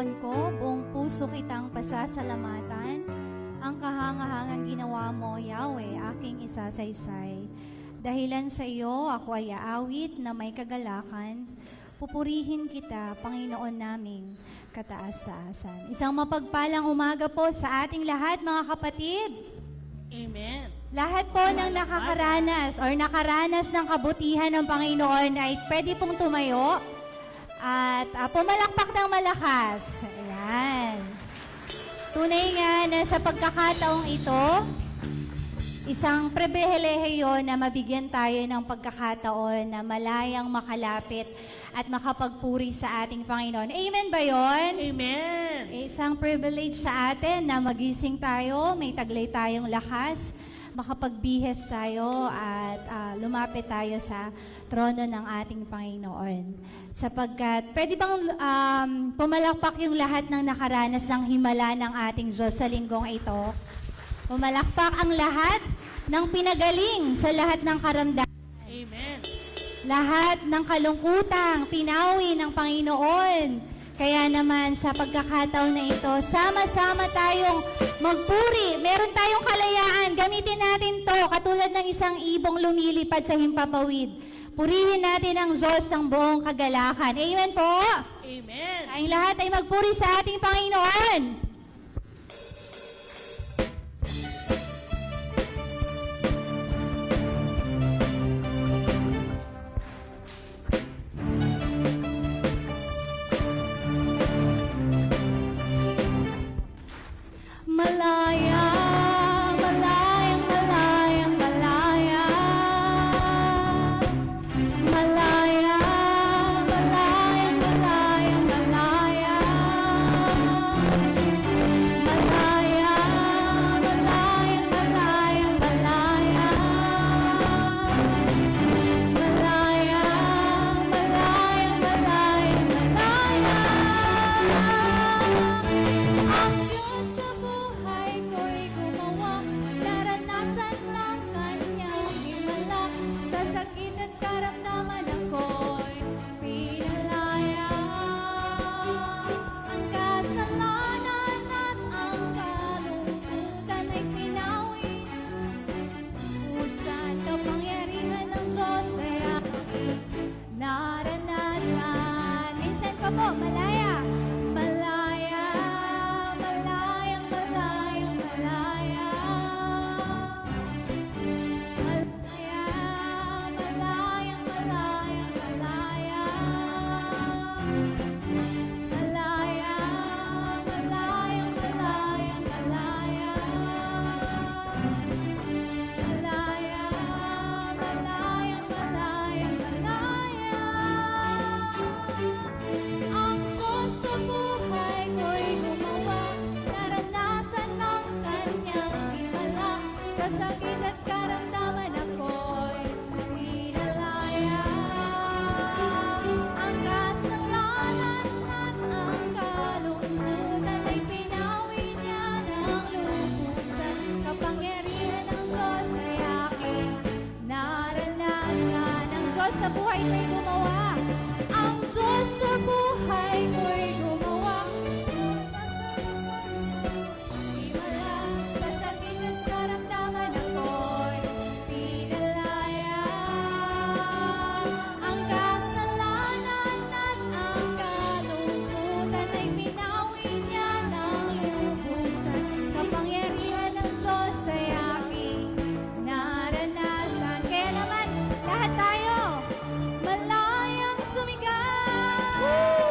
Panginoon ko, buong puso kitang pasasalamatan. Ang kahangahangang ginawa mo, Yahweh, aking isasaysay. Dahilan sa iyo, ako ay aawit na may kagalakan. Pupurihin kita, Panginoon naming kataas-taasan. Isang mapagpalang umaga po sa ating lahat, mga kapatid. Amen. Lahat po ng nakakaranas or nakaranas ng kabutihan ng Panginoon ay pwede pong tumayo at pumalakpak ng malakas. Ayan. Tunay nga na sa pagkakataong ito, isang pribilehiyo na mabigyan tayo ng pagkakataon na malayang makalapit at makapagpuri sa ating Panginoon. Amen ba yun? Amen. Isang privilege sa atin na magising tayo, may taglay tayong lakas, makapagbihes tayo at lumapit tayo sa trono ng ating Panginoon. Sapagkat, pwede bang pumalakpak yung lahat ng nakaranas ng himala ng ating Diyos sa linggong ito? Pumalakpak ang lahat ng pinagaling sa lahat ng karamdaman. Amen. Lahat ng kalungkutang pinawi ng Panginoon. Kaya naman sa pagkakataon na ito, sama-sama tayong magpuri. Meron tayong kalayaan. Gamitin natin to katulad ng isang ibong lumilipad sa himpapawid. Purihin natin ang Diyos ng buong kagalakan. Amen po? Amen. Tayong lahat ay magpuri sa ating Panginoon. Malaya, malayang, malayang, malaya. Malaya, malayang, malayang, malaya. Malaya, malayang, malayang, malaya. Malaya, malayang, malayang, malaya. Ang Diyos sa buhay ko'y gumawa, naranasan ng kanyang himala. Sa sakit at karamdaman ako'y pinalaya. Ang kasalanan at ang kalungkutan ay pinawi. Usan kapangyarihan ng Diyos ay aking naranasan. Minsan pa po, malaya. Malaya, malayang, malayang, malaya. Malaya, malayang, malayang, malaya. Malaya, malayang, malayang, malaya. Malaya, malayang, malayang, malaya. Ang Diyos sa buhay ko'y gumawa, naranasan ng kanyang himala. Sa sakit at karamdaman ako'y pinalaya. Ang kasalanan at ang kalungkutan ay pinawi niya ng lubusan. Kapangyarihan ng Diyos ay aking naranasan. Ang Diyos sa buhay ko'y gumawa. Ang Diyos sa buhay ko'y gumawa. Himala sa sakit at karamdaman ako'y pinalaya. Ang kasalanan at ang kalungkutan ay pinawi niya ng lubusan. Kapangyarihan ng Diyos ay aking naranasan. Kaya naman, lahat tayo, malayang sumigaw!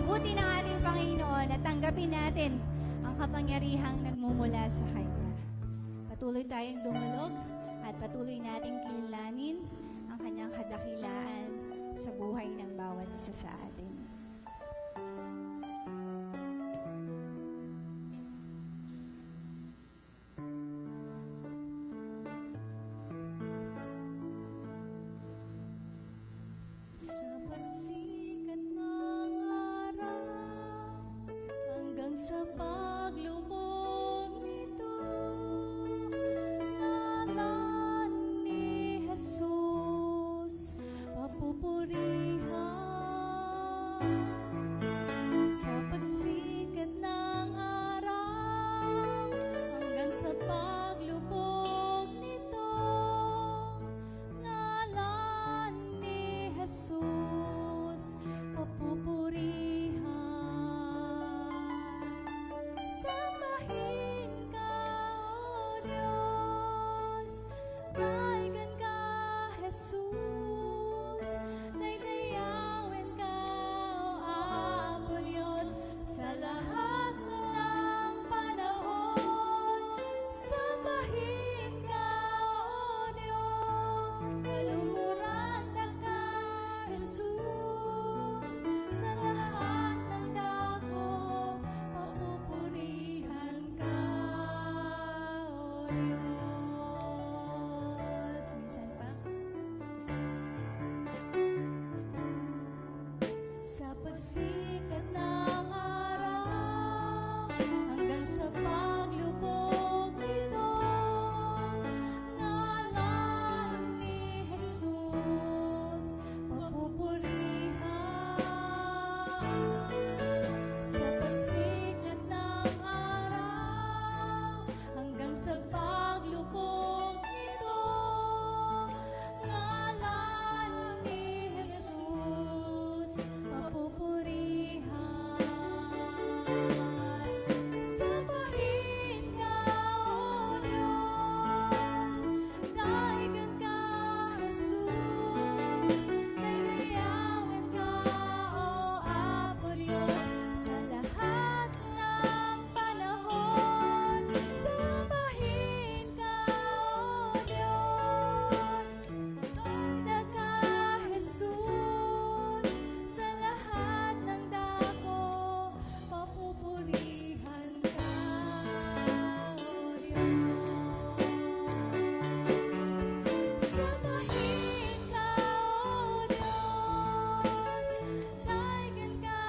ipagpapabuti ng ating Panginoon at tanggapin natin ang kapangyarihang nagmumula sa Kanya. Patuloy tayong dumalog at patuloy nating kilalanin ang Kanyang kadakilaan sa buhay ng bawat isa sa atin. Sa pagsikat ng araw hanggang sa paglubog nito, ngalan ni Jesus papupurihan. Sa pagsikat ng araw hanggang sa paglubog nito, ngalan ni Jesus papupurihan. Sambahin ka, O Diyos, daigan ka, Jesus, daydayawin ka, O Apo Diyos, sa lahat ng panahon. Sambahin ka, O Diyos, kalungkuran na ka, Jesus, sa lahat ng dako, papupurihan ka, O Diyos. Minsan pa. Sa pagsikat ng araw hanggang sa paglubog nito, ngalan ni Jesus papupurihan. Sa pagsikat ng araw hanggang sa paglubog nito, ngalan ni Jesus papupurihan. Sambahin ka, O Diyos, daigan ka, Jesus, daydayawin ka, O Apo Diyos, sa lahat ng panahon. Sambahin ka, O Diyos, daigan ka, Jesus, sa lahat ng dako, papupurihan ka, O Diyos. Sambahin ka, O Diyos, daigan ka,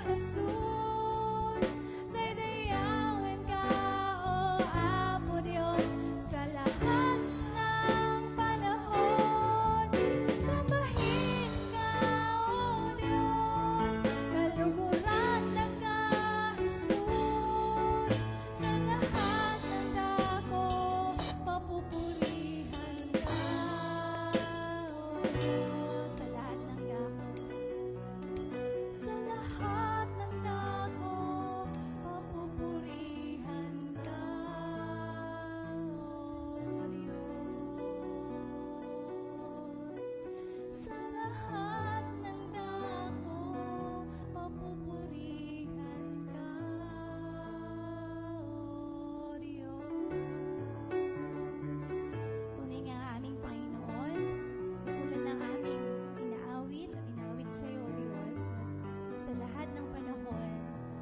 Jesus, daydayawin ka, O Apo Diyos, sa lahat ng panahon. Sambahin ka, O Diyos, kalungkuran na ka, Jesus, sa lahat ng dako, papupurihan ka, O Diyos, sa lahat ng dako. Sa lahat ng dako, papupurihan ka, O Diyos. Sa lahat ng dako, papupurihan ka, O Diyos. Tunay nga ang aming Panginoon, tulad ng aming inaawit at inawit sa iyo, O Diyos, sa lahat ng panahon,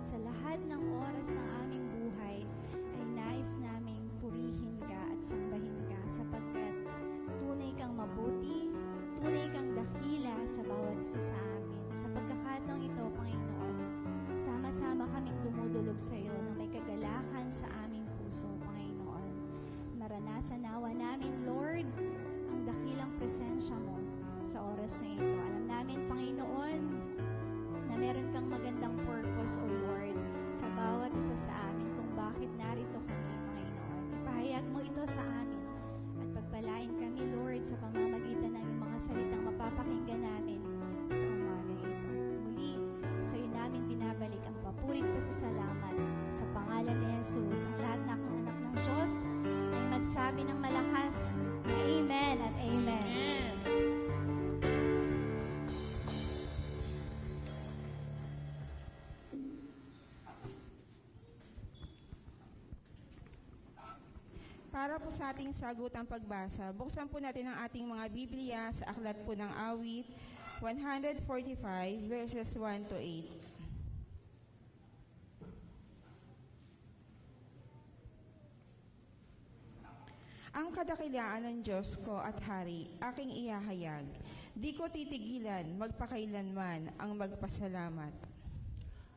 sa lahat ng oras ng aming buhay, ay nais naming purihin ka at sambahin ka sapagkat tunay kang mabuti, tunay kang dakila sa bawat isa sa amin. Sa pagkakataong ito, Panginoon, sama-sama kaming dumudulog sa iyo na may kagalakan sa aming puso, Panginoon. Maranasan nawa namin, Lord, ang dakilang presensya mo sa oras na ito. Alam namin, Panginoon, na meron kang magandang purpose, O Lord, sa bawat isa sa amin kung bakit narito kami, Panginoon. Ipahayag mo ito sa amin at pagpalain kami, Lord, sa pamamagitan ng iyong mga salitang mapapakinggan namin sa umaga ito. Muli, sa iyo namin binabalik ang papurit pasasalamat sa pangalan ni Jesus. Ang lahat ng anak ng Diyos ay magsabi ng malakas, Amen at Amen. Amen. Para po sa ating sagutang pagbasa, buksan po natin ang ating mga Biblia sa aklat po ng awit 145 verses 1 to 8. Ang kadakilaan ng Diyos ko at Hari, aking ihahayag. Di ko titigilan, magpakailanman ang magpasalamat.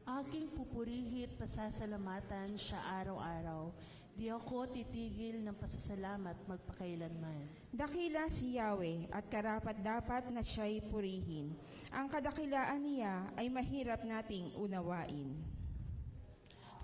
Aking pupurihit pasasalamatan siya araw-araw. Di ako titigil ng pasasalamat magpakailanman. Dakila si Yahweh at karapat-dapat na siya'y purihin. Ang kadakilaan niya ay mahirap nating unawain.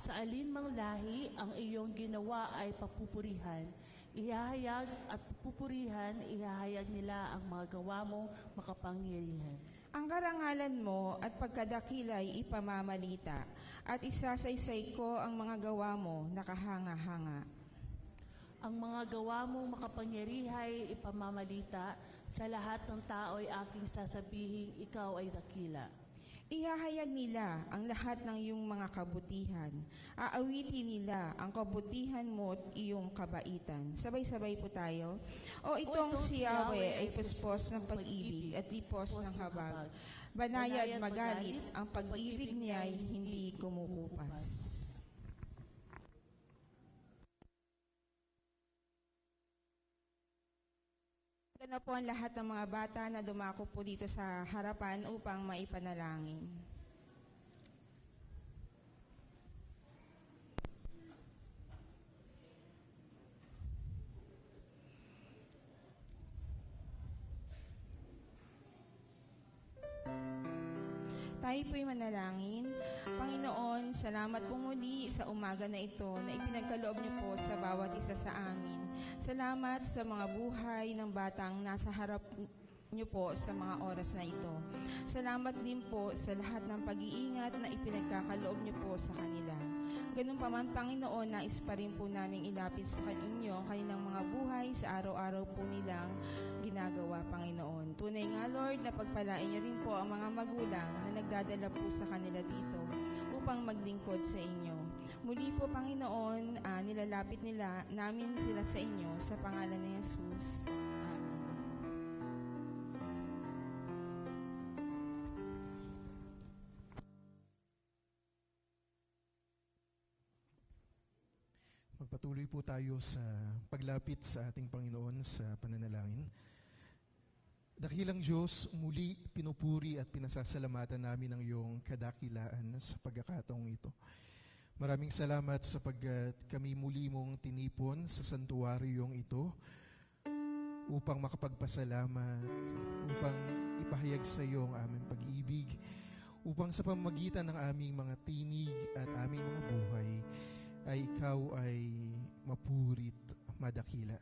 Sa alinmang lahi ang iyong ginawa ay papupurihan. Ihahayag at pupurihan, ihahayag nila ang mga gawa mong makapangyarihan. Ang karangalan mo at pagkadakilay ipamamalita, at isasaysay ko ang mga gawa mo nakahanga-hanga. Ang mga gawa mong makapangyarihay ipamamalita, sa lahat ng tao'y aking sasabihin, ikaw ay dakila. Ihahayag nila ang lahat ng iyong mga kabutihan. Aawitin nila ang kabutihan mo at iyong kabaitan. Sabay-sabay po tayo. O itong si Yahweh ay puspos ng pag-ibig at lipos ng habag. Banayad magalit, ang pag-ibig niya ay hindi kumukupas. Ganda po ang lahat ng mga bata na dumako po dito sa harapan upang maipanalangin. Tayo po'y manalangin. Panginoon, salamat po muli sa umaga na ito na ipinagkaloob niyo po sa bawat isa sa amin. Salamat sa mga buhay ng batang nasa harap niyo po sa mga oras na ito. Salamat din po sa lahat ng pag-iingat na ipinagkakaloob niyo po sa kanila. Ganun pa man, Panginoon, nais pa rin po namin ilapit sa inyo ang kanilang mga buhay sa araw-araw po nilang ginagawa, Panginoon. Tunay nga, Lord, na pagpalain niyo rin po ang mga magulang na nagdadala po sa kanila dito upang maglingkod sa inyo. Muli po, Panginoon, nilalapit namin sila sa inyo sa pangalan ni Jesus. Amen. Magpatuloy po tayo sa paglapit sa ating Panginoon sa pananalangin. Dakilang Diyos, muli pinupuri at pinasasalamatan namin ang iyong kadakilaan sa pagkakataong ito. Maraming salamat sapagkat kami muli mong tinipon sa santuaryong ito upang makapagpasalamat, upang ipahayag sa iyo ang aming pag-ibig, upang sa pamamagitan ng aming mga tinig at aming mga buhay, ay ikaw ay mapurit, madakila.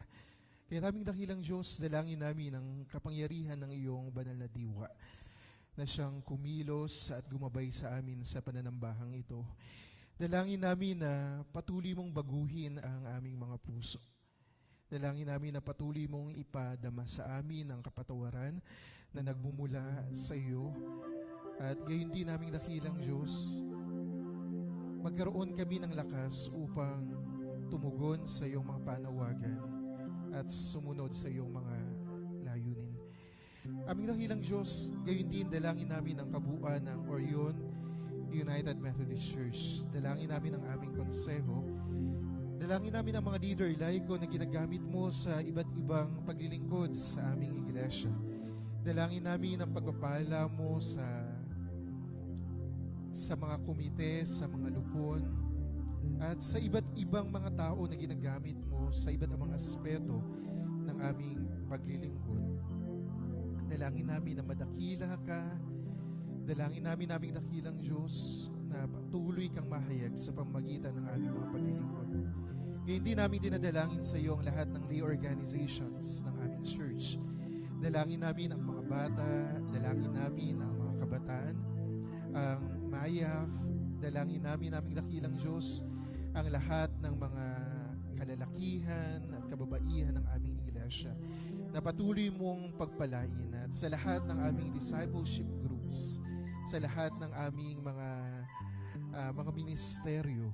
Kaya naming dakilang Diyos, dalangin namin ang kapangyarihan ng iyong banal na diwa na siyang kumilos at gumabay sa amin sa pananambahang ito. Dalangin namin na patuloy mong baguhin ang aming mga puso. Dalangin namin na patuloy mong ipadama sa amin ang kapatawaran na nagmumula sa iyo. At gayon din naming dakilang Diyos, magkaroon kami ng lakas upang tumugon sa iyong mga panawagan at sumunod sa iyong mga layunin. Aming dakilang Diyos, gayon din dalangin namin ang kabuuan ng Orion United Methodist Church. Dalangin namin ang aming konseho. Dalangin namin ang mga leader laiko na ginagamit mo sa iba't ibang paglilingkod sa aming iglesia. Dalangin namin ang pagpapala mo sa mga komite, sa mga lupon, at sa iba't ibang mga tao na ginagamit mo sa iba't ibang aspeto ng aming paglilingkod. Dalangin namin na madakila ka. Dalangin namin aming dakilang Diyos na patuloy kang mahayag sa pamamagitan ng aming mga paglilingkod. Ngayon din namin dinadalangin sa iyo ang lahat ng lay organizations ng aming church. Dalangin namin ang mga bata, dalangin namin ang mga kabataan, ang MAYAF, dalangin namin aming dakilang Diyos ang lahat ng mga kalalakihan at kababaihan ng aming iglesia na patuloy mong pagpalain at sa lahat ng aming discipleship groups, sa lahat ng aming mga ministeryo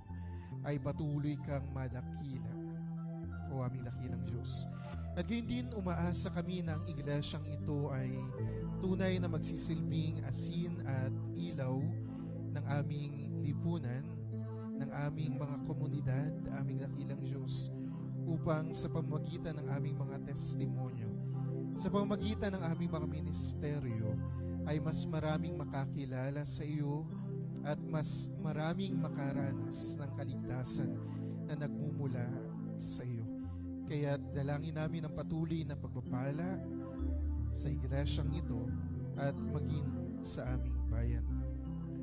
ay patuloy kang madakila. O aming aming dakilang Diyos. At gayon din, umaasa kami na ang iglesyang ito ay tunay na magsisilbing asin at ilaw ng aming lipunan, ng aming mga komunidad, aming dakilang Diyos, upang sa pamamagitan ng aming mga testimonyo, sa pamamagitan ng aming mga ministeryo, ay mas maraming makakilala sa iyo at mas maraming makaranas ng kaligtasan na nagmumula sa iyo. Kaya dalangin namin ang patuloy na pagpapala sa iglesyang ito at maging sa aming bayan.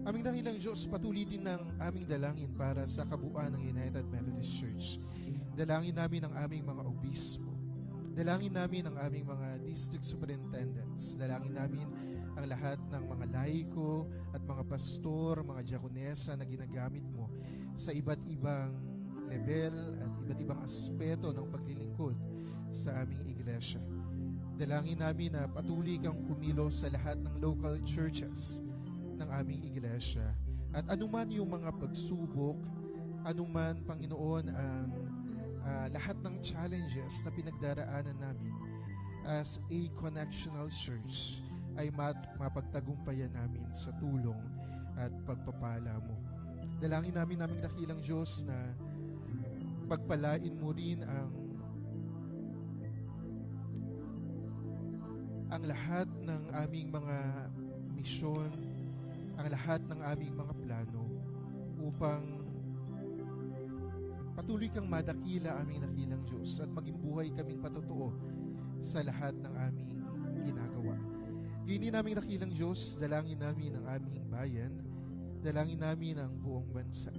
Aming dakilang Diyos, patuloy din ng aming dalangin para sa kabuuan ng United Methodist Church. Dalangin namin ang aming mga obispo. Dalangin namin ang aming mga district superintendents. Dalangin namin ang lahat ng mga laiko at mga pastor, mga diakonesa na ginagamit mo sa iba't ibang level at iba't ibang aspeto ng paglilingkod sa aming iglesia. Dalangin namin na patuloy kang kumilos sa lahat ng local churches ng aming iglesia. At anuman yung mga pagsubok, anuman, Panginoon, ang lahat ng challenges na pinagdaraanan namin as a connectional church, ay mapagtagumpayan namin sa tulong at pagpapala mo. Dalangin namin naming dakilang Diyos na pagpalain mo rin ang lahat ng aming mga misyon, ang lahat ng aming mga plano upang patuloy kang madakila, aming dakilang Diyos, at maging buhay kaming patotoo sa lahat ng aming ginagawa. Hindi namin dakilang Diyos, dalangin namin ang aming bayan, dalangin namin ang buong bansa,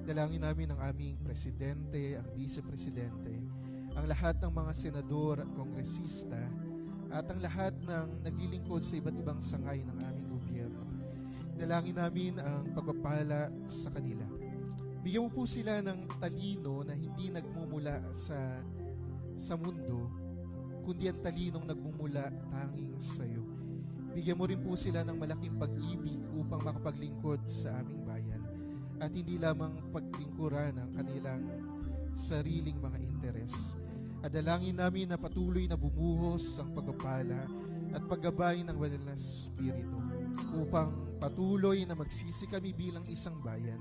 dalangin namin ang aming presidente, ang vice-presidente, ang lahat ng mga senador at kongresista, at ang lahat ng naglilingkod sa iba't ibang sangay ng aming gobyerno. Dalangin namin ang pagpapala sa kanila. Bigyan mo po sila ng talino na hindi nagmumula sa mundo, kundi ang talinong nagmumula tanging sa iyo. Bigyan mo rin po sila ng malaking pag-ibig upang makapaglingkod sa aming bayan at hindi lamang paglingkuran ng kanilang sariling mga interes. At dalangin namin na patuloy na bumuhos ang pagpapala at paggabay ng banal na Espiritu upang patuloy na magsisi kami bilang isang bayan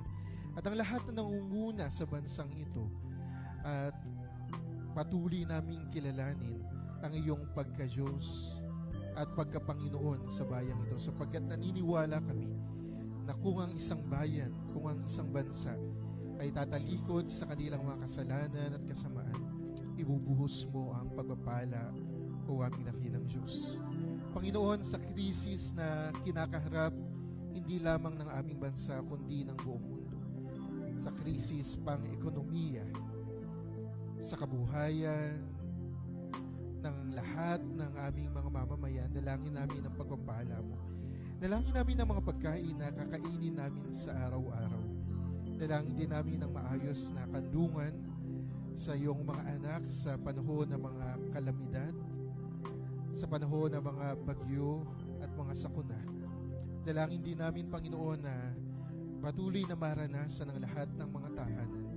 at ang lahat na nangunguna sa bansang ito at patuloy naming kilalanin ang iyong pagka-Diyos at pagka-Panginoon sa bayang ito, sapagkat naniniwala kami na kung ang isang bayan, kung ang isang bansa ay tatalikod sa kanilang mga kasalanan at kasamaan, ibubuhos mo ang pagpapala, o aming dakilang Diyos. Panginoon, sa krisis na kinakaharap hindi lamang ng aming bansa kundi ng buong mundo, sa krisis pang-ekonomiya, sa kabuhayan ng lahat ng aming mga mamamayan, dalangin namin ang pagpapala mo. Dalangin namin ang mga pagkain na kakainin namin sa araw-araw. Dalangin din namin ang maayos na kandungan sa iyong mga anak sa panahon ng mga kalamidad, sa panahon ng mga bagyo at mga sakuna. Dalangin din namin, Panginoon, na patuloy na maranasan ng lahat ng mga tahanan,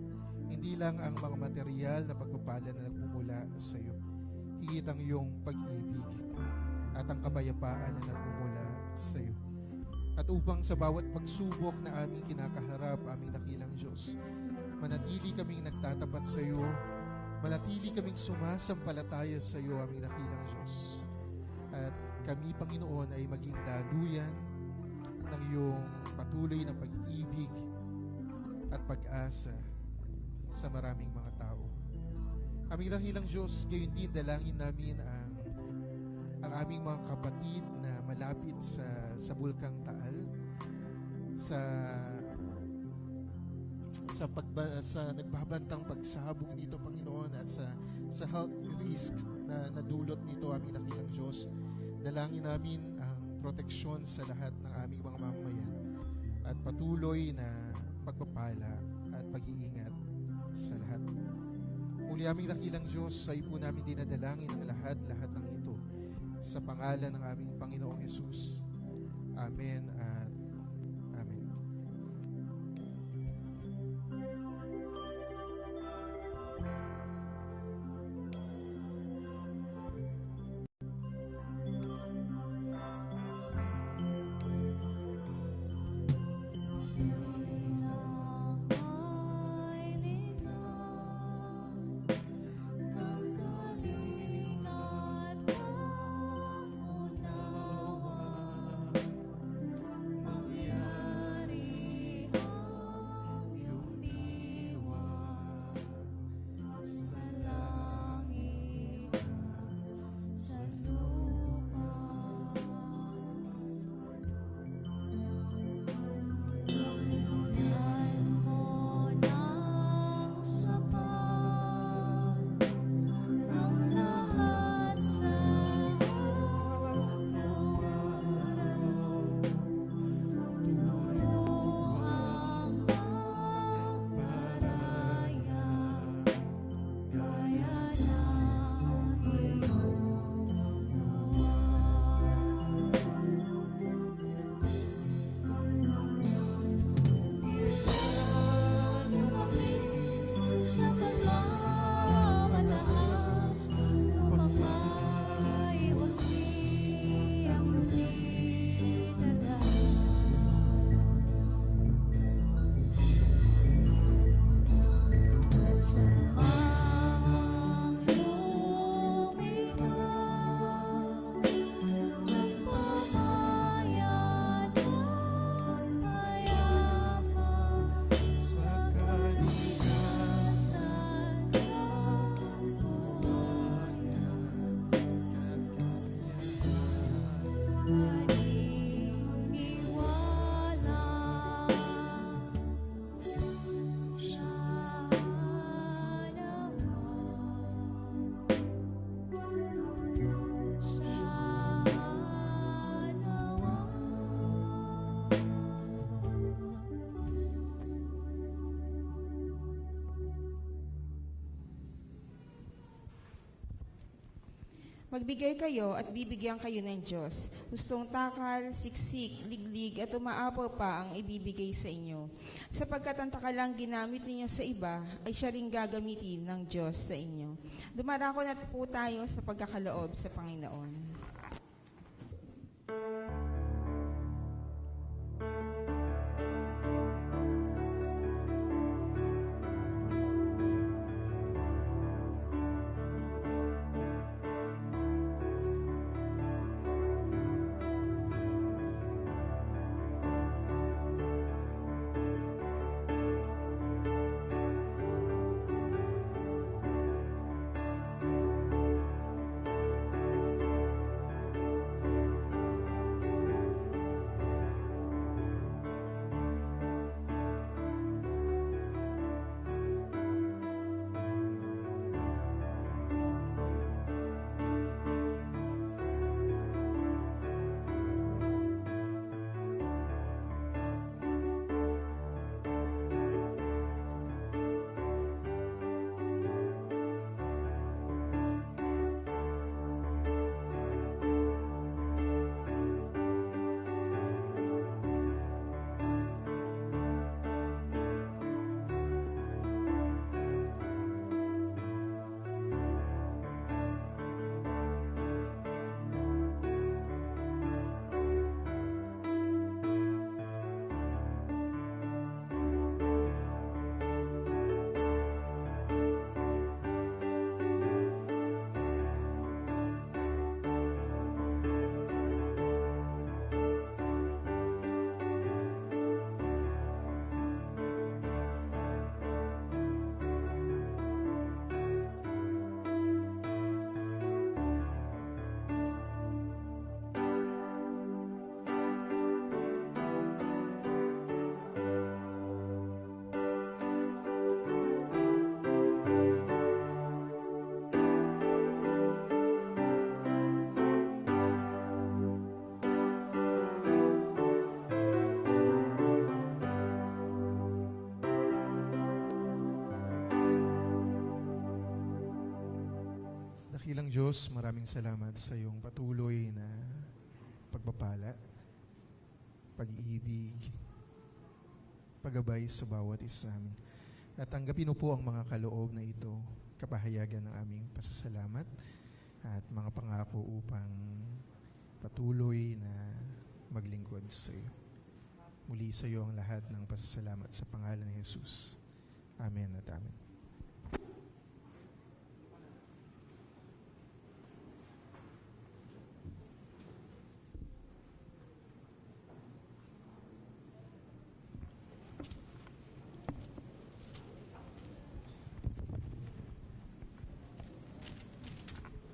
hindi lang ang mga material na pagpapala na nagmumula sa iyo, higit ang iyong pag-ibig at ang kapayapaan na nagmumula sa iyo. At upang sa bawat pagsubok na aming kinakaharap, aming dakilang Diyos, manatili kaming nagtatapat sa iyo, manatili kaming sumasampalataya sa iyo, aming dakilang Diyos. At kami, Panginoon, ay maging daluyan ng iyong patuloy na pag-ibig at pag-asa sa maraming mga tao. Aming dakilang Diyos, gayon din dalangin namin ang aming mga kapatid na malapit sa Bulkang Taal, sa nagbabantang pagsabog nito, Panginoon, at sa health risk na nadulot nito, aming dakilang Diyos. Dalangin namin ang proteksyon sa lahat ng aming mga mamamayan at patuloy na pagpapala at pag-iingat sa lahat. Muli, aming dakilang Diyos, sa iyo po namin dinadalangin ang lahat ng ito sa pangalan ng aming Panginoong Hesus. Amen at Amen. Magbigay kayo at bibigyan kayo ng Diyos. Hustong takal, siksik, liglig at umaapaw pa ang ibibigay sa inyo. Sapagkat ang takalang ginamit ninyo sa iba ay siya ring gagamitin ng Diyos sa inyo. Dumarako na po tayo sa pagkakaloob sa Panginoon. Dakilang Diyos, maraming salamat sa iyong patuloy na pagpapala, pag-ibig, paggabay sa bawat isa sa amin. At tanggapin mo po ang mga kaloob na ito, kapahayagan ng aming pasasalamat at mga pangako upang patuloy na maglingkod sa iyo. Muli sa iyo ang lahat ng pasasalamat sa pangalan ni Jesus. Amen at amen.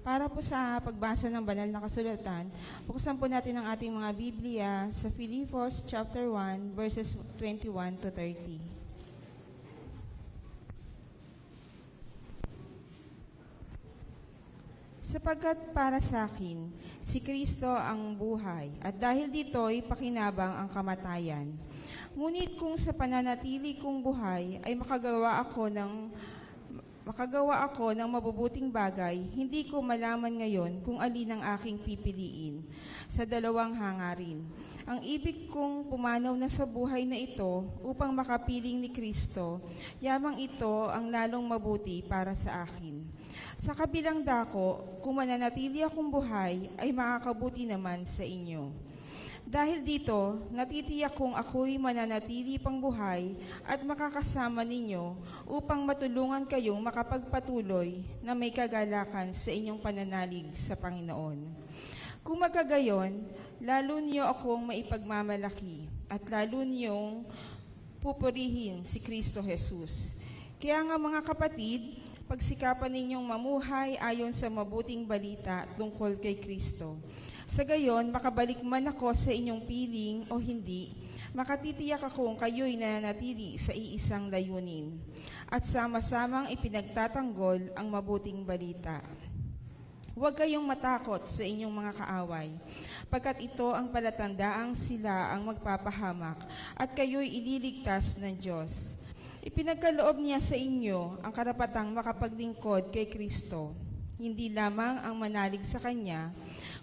Para po sa pagbasa ng banal na kasulatan, buksan po natin ang ating mga Biblia sa Filipos chapter 1 verses 21 to 30. Sapagkat para sa akin, si Kristo ang buhay, at dahil dito'y pakinabang ang kamatayan. Ngunit kung sa pananatili kong buhay ay makagawa ako ng mabubuting bagay, hindi ko malaman ngayon kung alin ang aking pipiliin sa dalawang hangarin. Ang ibig kong pumanaw na sa buhay na ito upang makapiling ni Kristo, yamang ito ang lalong mabuti para sa akin. Sa kabilang dako, kung mananatili akong buhay, ay makakabuti naman sa inyo. Dahil dito, natitiyak kong ako'y mananatili pang buhay at makakasama ninyo upang matulungan kayong makapagpatuloy na may kagalakan sa inyong pananalig sa Panginoon. Kung magkagayon, lalo niyo akong maipagmamalaki at lalo niyong pupurihin si Kristo Jesus. Kaya nga mga kapatid, pagsikapan ninyong mamuhay ayon sa mabuting balita tungkol kay Kristo. Sa gayon, makabalik man ako sa inyong piling o hindi, makatitiyak akong kayo'y nananatili sa iisang layunin at sama-samang ipinagtatanggol ang mabuting balita. Huwag kayong matakot sa inyong mga kaaway, pagkat ito ang palatandaang sila ang magpapahamak at kayo'y ililigtas ng Diyos. Ipinagkaloob niya sa inyo ang karapatang makapaglingkod kay Kristo. Hindi lamang ang manalig sa Kanya,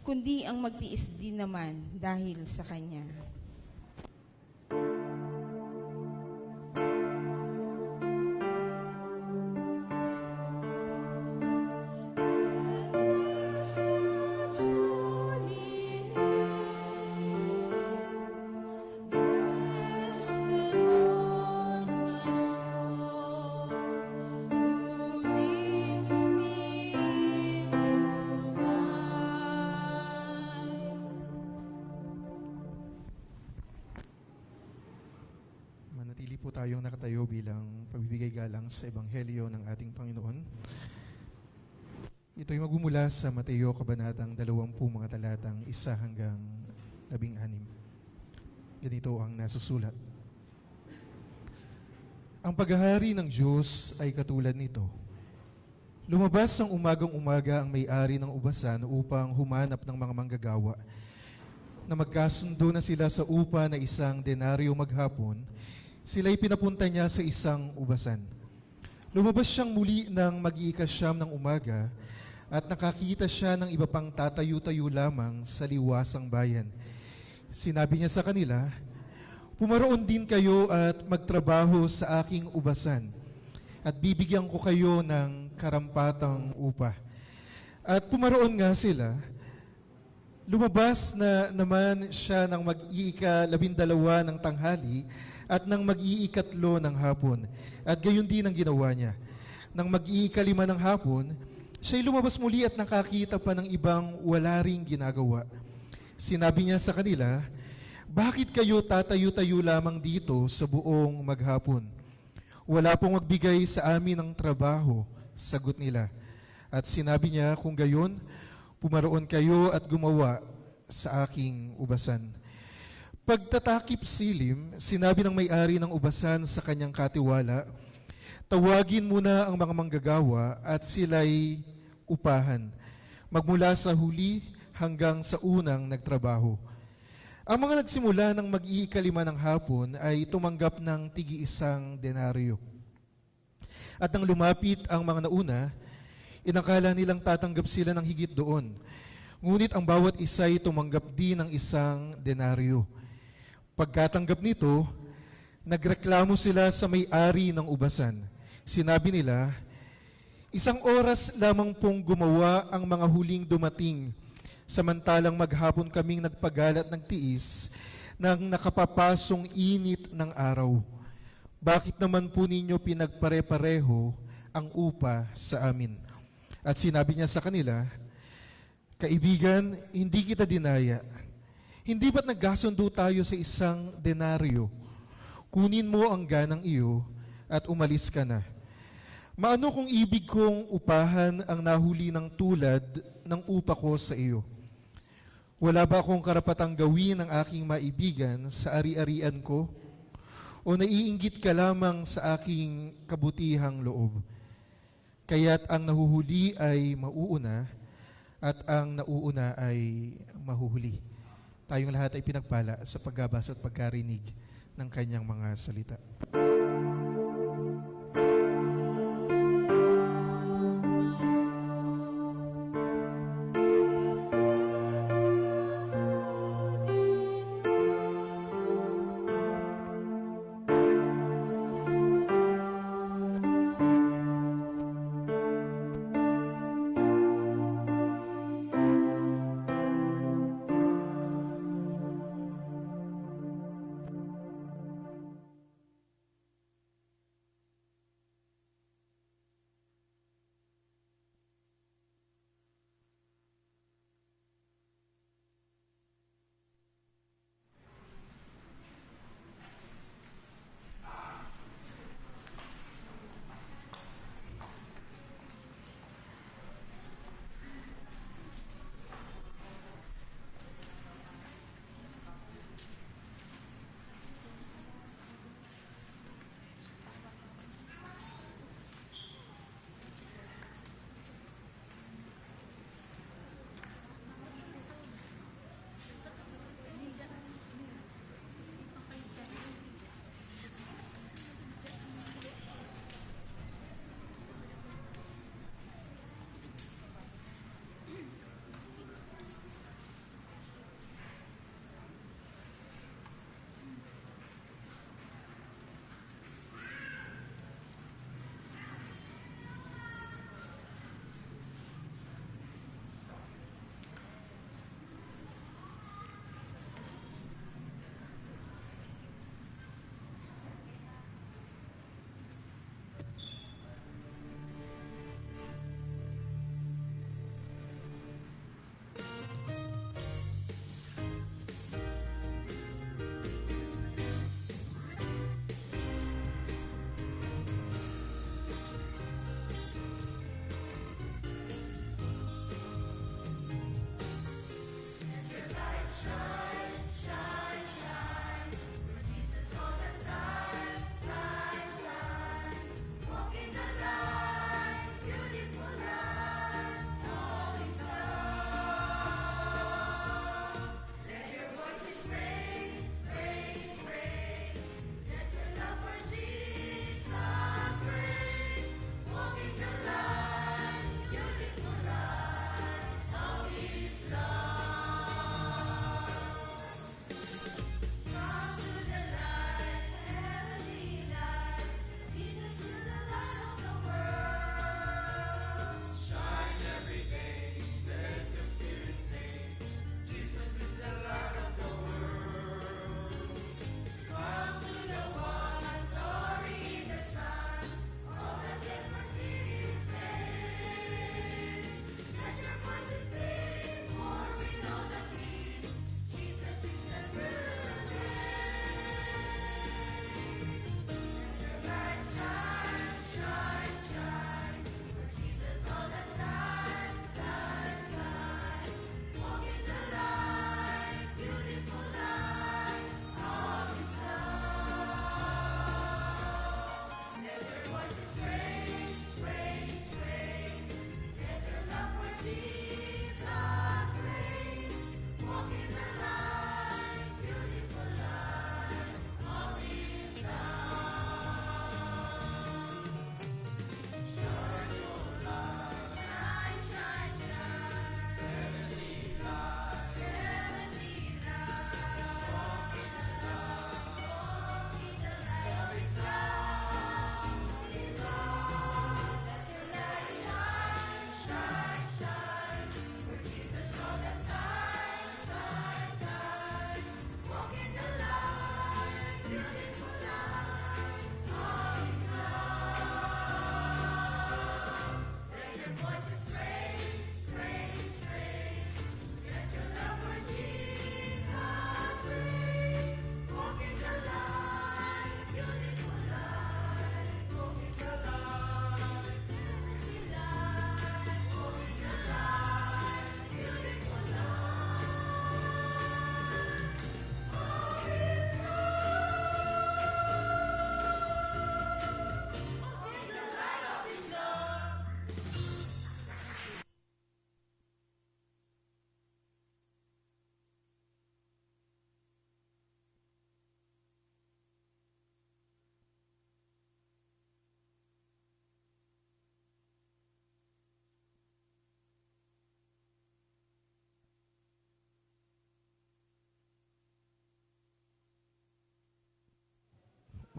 kundi ang magtiis din naman dahil sa Kanya. Manatili po tayong nakatayo bilang pagbibigay galang sa Ebanghelyo ng ating Panginoon. Ito'y magmumula sa Mateo Kabanatang 20 mga talatang 1 hanggang 16. Ganito ang nasusulat. Ang paghahari ng Diyos ay katulad nito. Lumabas ang umagang-umaga ang may-ari ng ubasan upang humanap ng mga manggagawa na magkasundo na sila sa upa na 1 denaryo maghapon. Sila'y pinapunta niya sa isang ubasan. Lumabas siyang muli ng mag-iikasyam ng umaga at nakakita siya ng iba pang tatayo-tayo lamang sa liwasang bayan. Sinabi niya sa kanila, "Pumaroon din kayo at magtrabaho sa aking ubasan at bibigyan ko kayo ng karampatang upa." At pumaroon nga sila. Lumabas na naman siya ng mag-iika-12 ng tanghali at nang mag-iikatlo ng hapon. At gayon din ang ginawa niya. Nang mag-iikalima ng hapon, siya'y lumabas muli at nakakita pa ng ibang wala ring ginagawa. Sinabi niya sa kanila, "Bakit kayo tatayo-tayo lamang dito sa buong maghapon? Wala pong magbigay sa amin ng trabaho," sagot nila. At sinabi niya, "Kung gayon, pumaroon kayo at gumawa sa aking ubasan." Pagtatakip silim, sinabi ng may-ari ng ubasan sa kanyang katiwala, "Tawagin muna ang mga manggagawa at sila'y upahan, magmula sa huli hanggang sa unang nagtrabaho." Ang mga nagsimula ng mag-iikalima ng hapon ay tumanggap ng tig-1 denaryo. At nang lumapit ang mga nauna, inakala nilang tatanggap sila ng higit doon. Ngunit ang bawat isa'y tumanggap din ng 1 denaryo. Pagkatanggap nito, nagreklamo sila sa may-ari ng ubasan. Sinabi nila, "1 oras lamang pong gumawa ang mga huling dumating, samantalang maghapon kaming nagpagalat ng tiis ng nakapapasong init ng araw. Bakit naman po ninyo pinagpare-pareho ang upa sa amin?" At sinabi niya sa kanila, "Kaibigan, hindi kita dinaya. Hindi ba't nagkasundo tayo sa 1 denaryo? Kunin mo ang ganang iyo at umalis ka na. Maano kung ibig kong upahan ang nahuli ng tulad ng upa ko sa iyo? Wala ba akong karapatang gawin ang aking maibigan sa ari-arian ko? O naiinggit ka lamang sa aking kabutihang loob? Kaya't ang nahuhuli ay mauuna at ang nauuna ay mahuhuli." Tayong lahat ay pinagpala sa pagbabasa at pagkarinig ng kanyang mga salita.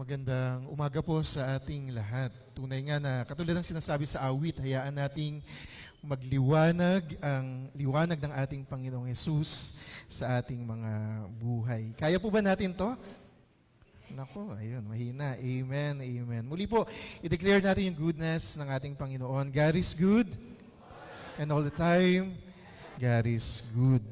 Magandang umaga po sa ating lahat. Tunay nga na katulad ng sinasabi sa awit, hayaan nating magliwanag ang liwanag ng ating Panginoong Hesus sa ating mga buhay. Kaya po ba natin to? Nako, ayun, mahina. Amen, amen. Muli po, i-declare natin yung goodness ng ating Panginoon. God is good, and all the time, God is good.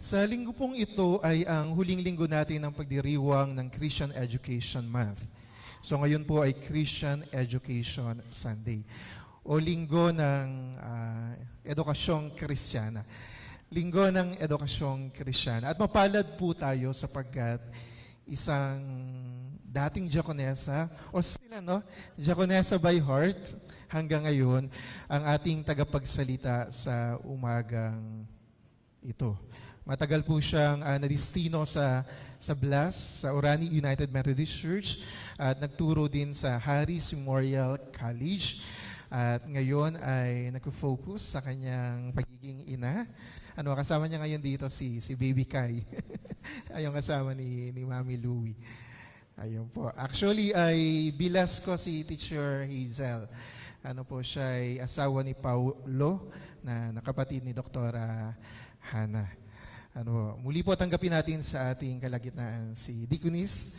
Sa linggo pong ito ay ang huling linggo natin ng pagdiriwang ng Christian Education Month. So ngayon po ay Christian Education Sunday o linggo ng edukasyong Kristiyana. Linggo ng edukasyong Kristiyana. At mapalad po tayo sapagkat isang dating diakonesa o sila diakonesa by heart hanggang ngayon ang ating tagapagsalita sa umagang ito. Matagal po siyang nadistino sa Blas, sa Orani United Methodist Church at nagturo din sa Harris Memorial College at ngayon ay nag-focus sa kanyang pagiging ina. Kasama niya ngayon dito si Baby Kai. Ayun kasama ni Mami Louie. Ayun po. Actually ay bilas ko si Teacher Hazel. Siya ay asawa ni Paulo na kapatid ni Dr. Hannah. Muli po tanggapin natin sa ating kalagitnaan si Deaconess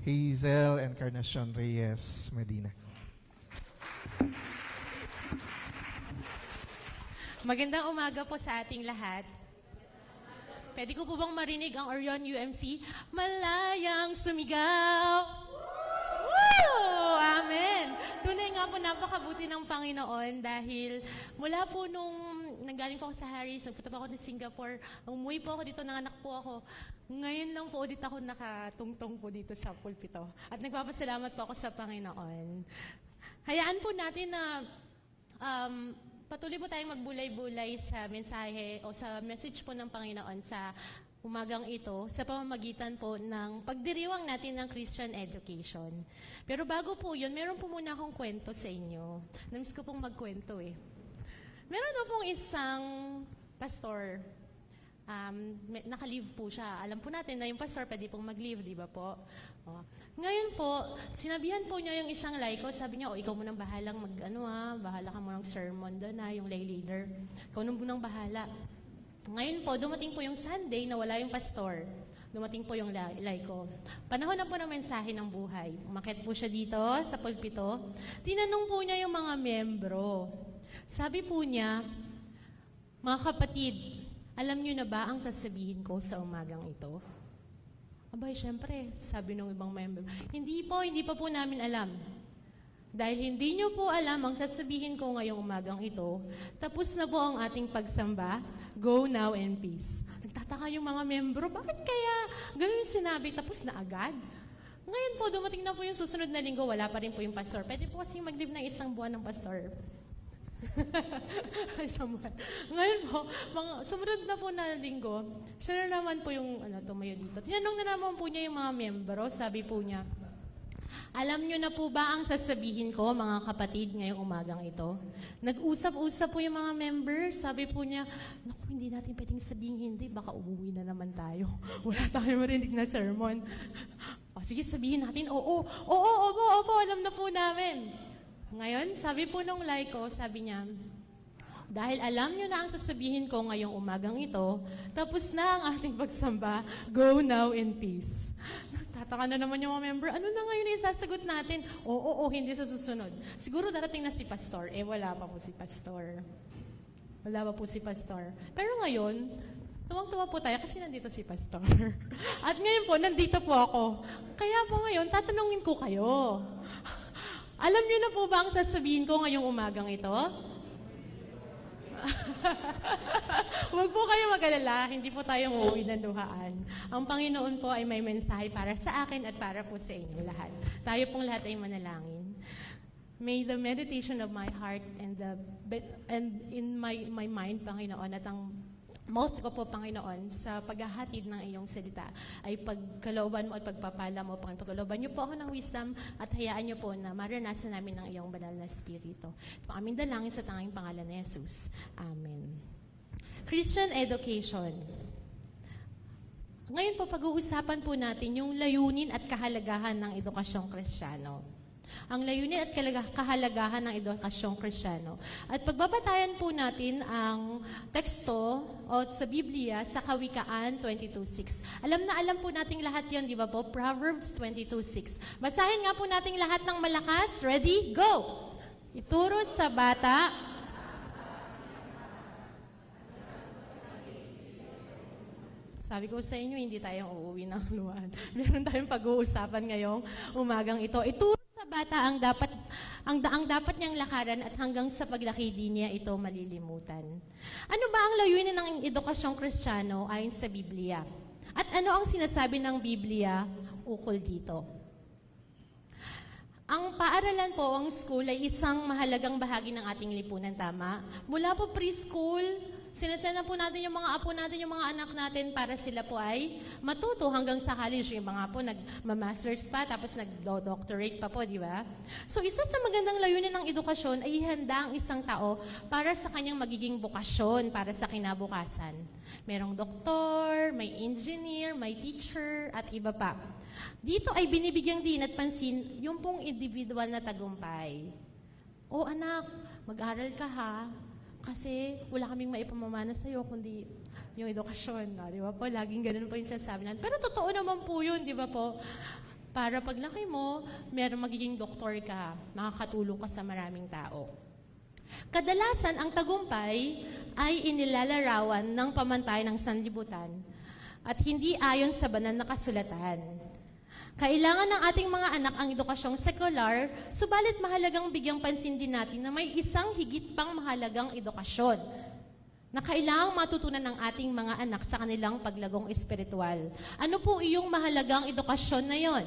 Hazel Encarnacion Reyes Medina. Magandang umaga po sa ating lahat. Pwede ko po bang marinig ang Orion UMC? Malayang sumigaw! Woo! Amen! Tunay nga po, napakabuti ng Panginoon dahil mula po nung nanggaling po ako sa Harris, nagpunta po ako ng Singapore, umuwi po ako dito, nanganak po ako. Ngayon lang po ulit ako nakatungtong po dito sa pulpito. At nagpapasalamat po ako sa Panginoon. Hayaan po natin na patuloy po tayong magbulay-bulay sa mensahe o sa message po ng Panginoon sa umagang ito sa pamamagitan po ng pagdiriwang natin ng Christian education. Pero bago po yun, meron po muna akong kwento sa inyo. Namiss ko pong magkwento eh. Meron po pong isang pastor, naka-leave po siya. Alam po natin na yung pastor pwede pong mag-leave, di ba po? Ngayon po, sinabihan po niya yung isang laiko, sabi niya, ikaw munang bahalang bahala ka munang sermon doon yung lay leader. Ikaw munang bahala. Ngayon po, dumating po yung Sunday na wala yung pastor. Dumating po yung laiko. Panahon na po ng mensahe ng buhay. Umakyat po siya dito sa pulpito. Tinanong po niya yung mga membro. Sabi po niya, mga kapatid, alam niyo na ba ang sasabihin ko sa umagang ito? Abay, syempre, sabi ng ibang member, hindi pa po namin alam. Dahil hindi niyo po alam ang sasabihin ko ngayong umagang ito, tapos na po ang ating pagsamba, go now in peace. Nagtataka yung mga membro, bakit kaya ganun yung sinabi, tapos na agad? Ngayon po, dumating na po yung susunod na linggo, wala pa rin po yung pastor. Pwede po kasi mag-live ng isang buwan ng pastor. Isang buwan. Ngayon po, sumunod na po na linggo, siya na naman po yung tumayo dito. Tinanong na naman po niya yung mga membro, sabi po niya, alam niyo na po ba ang sasabihin ko, mga kapatid, ngayong umagang ito? Nag-usap-usap po yung mga members. Sabi po niya, naku, hindi natin pwedeng sabihin hindi, baka uuwi na naman tayo. Wala tayong marinig na sermon. Sige, sabihin natin, opo, alam na po namin. Ngayon, sabi po nung laiko, sabi niya, dahil alam niyo na ang sasabihin ko ngayong umagang ito, tapos na ang ating pagsamba, go now in peace. Tataka na naman yung mga member, ano na ngayon yung isasagot natin? Oo, hindi sa susunod. Siguro darating na si pastor. Wala pa po si pastor. Pero ngayon, tuwang-tuwa po tayo kasi nandito si pastor. At ngayon po, nandito po ako. Kaya po ngayon, tatanungin ko kayo. Alam niyo na po ba ang sasabihin ko ngayong umagang ito? Huwag po kayo mag-alala, hindi po tayo uuwi ng luhaan. Ang Panginoon po ay may mensahe para sa akin at para po sa inyo lahat. Tayo pong lahat ay manalangin. May the meditation of my heart and in my mind, Panginoon, at ang mouth ko po, Panginoon, sa paghahatid ng iyong salita ay pagkalooban mo at pagpapala mo, Panginoon. Pagkalooban niyo po ako ng wisdom at hayaan niyo po na maranasan namin ng iyong banal na spirito. Ito ang aming dalangin sa tanging pangalan ni Jesus. Amen. Christian education. Ngayon po, pag-uusapan po natin yung layunin at kahalagahan ng edukasyong Kristiyano. Ang layunin at kahalagahan ng edukasyong Kristiyano. At pagbabatayan po natin ang teksto o sa Biblia sa Kawikaan 22:6. Alam na alam po nating lahat yon, di ba po? Proverbs 22:6. Basahin nga po nating lahat ng malakas. Ready? Go! Ituro sa bata Sabi ko sa inyo, hindi tayong uuwi ng luwan. Meron tayong pag-uusapan ngayong umagang ito. Ituro sa bata ang dapat niyang lakaran at hanggang sa paglaki di niya ito malilimutan. Ano ba ang layunin ng edukasyong Kristiyano ayon sa Biblia? At ano ang sinasabi ng Biblia ukol dito? Ang paaralan po, ang school, ay isang mahalagang bahagi ng ating lipunan, tama? Mula po preschool, sinasena po natin yung mga apo natin, yung mga anak natin para sila po ay matuto hanggang sa college. Yung mga po nag-masters pa, tapos nag-doctorate pa po, di ba? So, isa sa magandang layunin ng edukasyon ay ihanda ang isang tao para sa kanyang magiging bokasyon, para sa kinabukasan. Merong doktor, may engineer, may teacher, at iba pa. Dito ay binibigyang din at pansin yung pong individual na tagumpay. O anak, mag-aral ka ha, kasi wala kaming maipamamana sa'yo kundi yung edukasyon. No? Di ba po? Laging ganun po yung sinasabi natin. Pero totoo naman po yun, di ba po? Para paglaki mo, meron magiging doktor ka, makakatulong ka sa maraming tao. Kadalasan, ang tagumpay ay inilalarawan ng pamantay ng sanlibutan at hindi ayon sa banal na kasulatan. Kailangan ng ating mga anak ang edukasyong sekular, subalit mahalagang bigyang pansin din natin na may isang higit pang mahalagang edukasyon na kailangang matutunan ng ating mga anak sa kanilang paglagong espiritual. Ano po iyong mahalagang edukasyon na yon?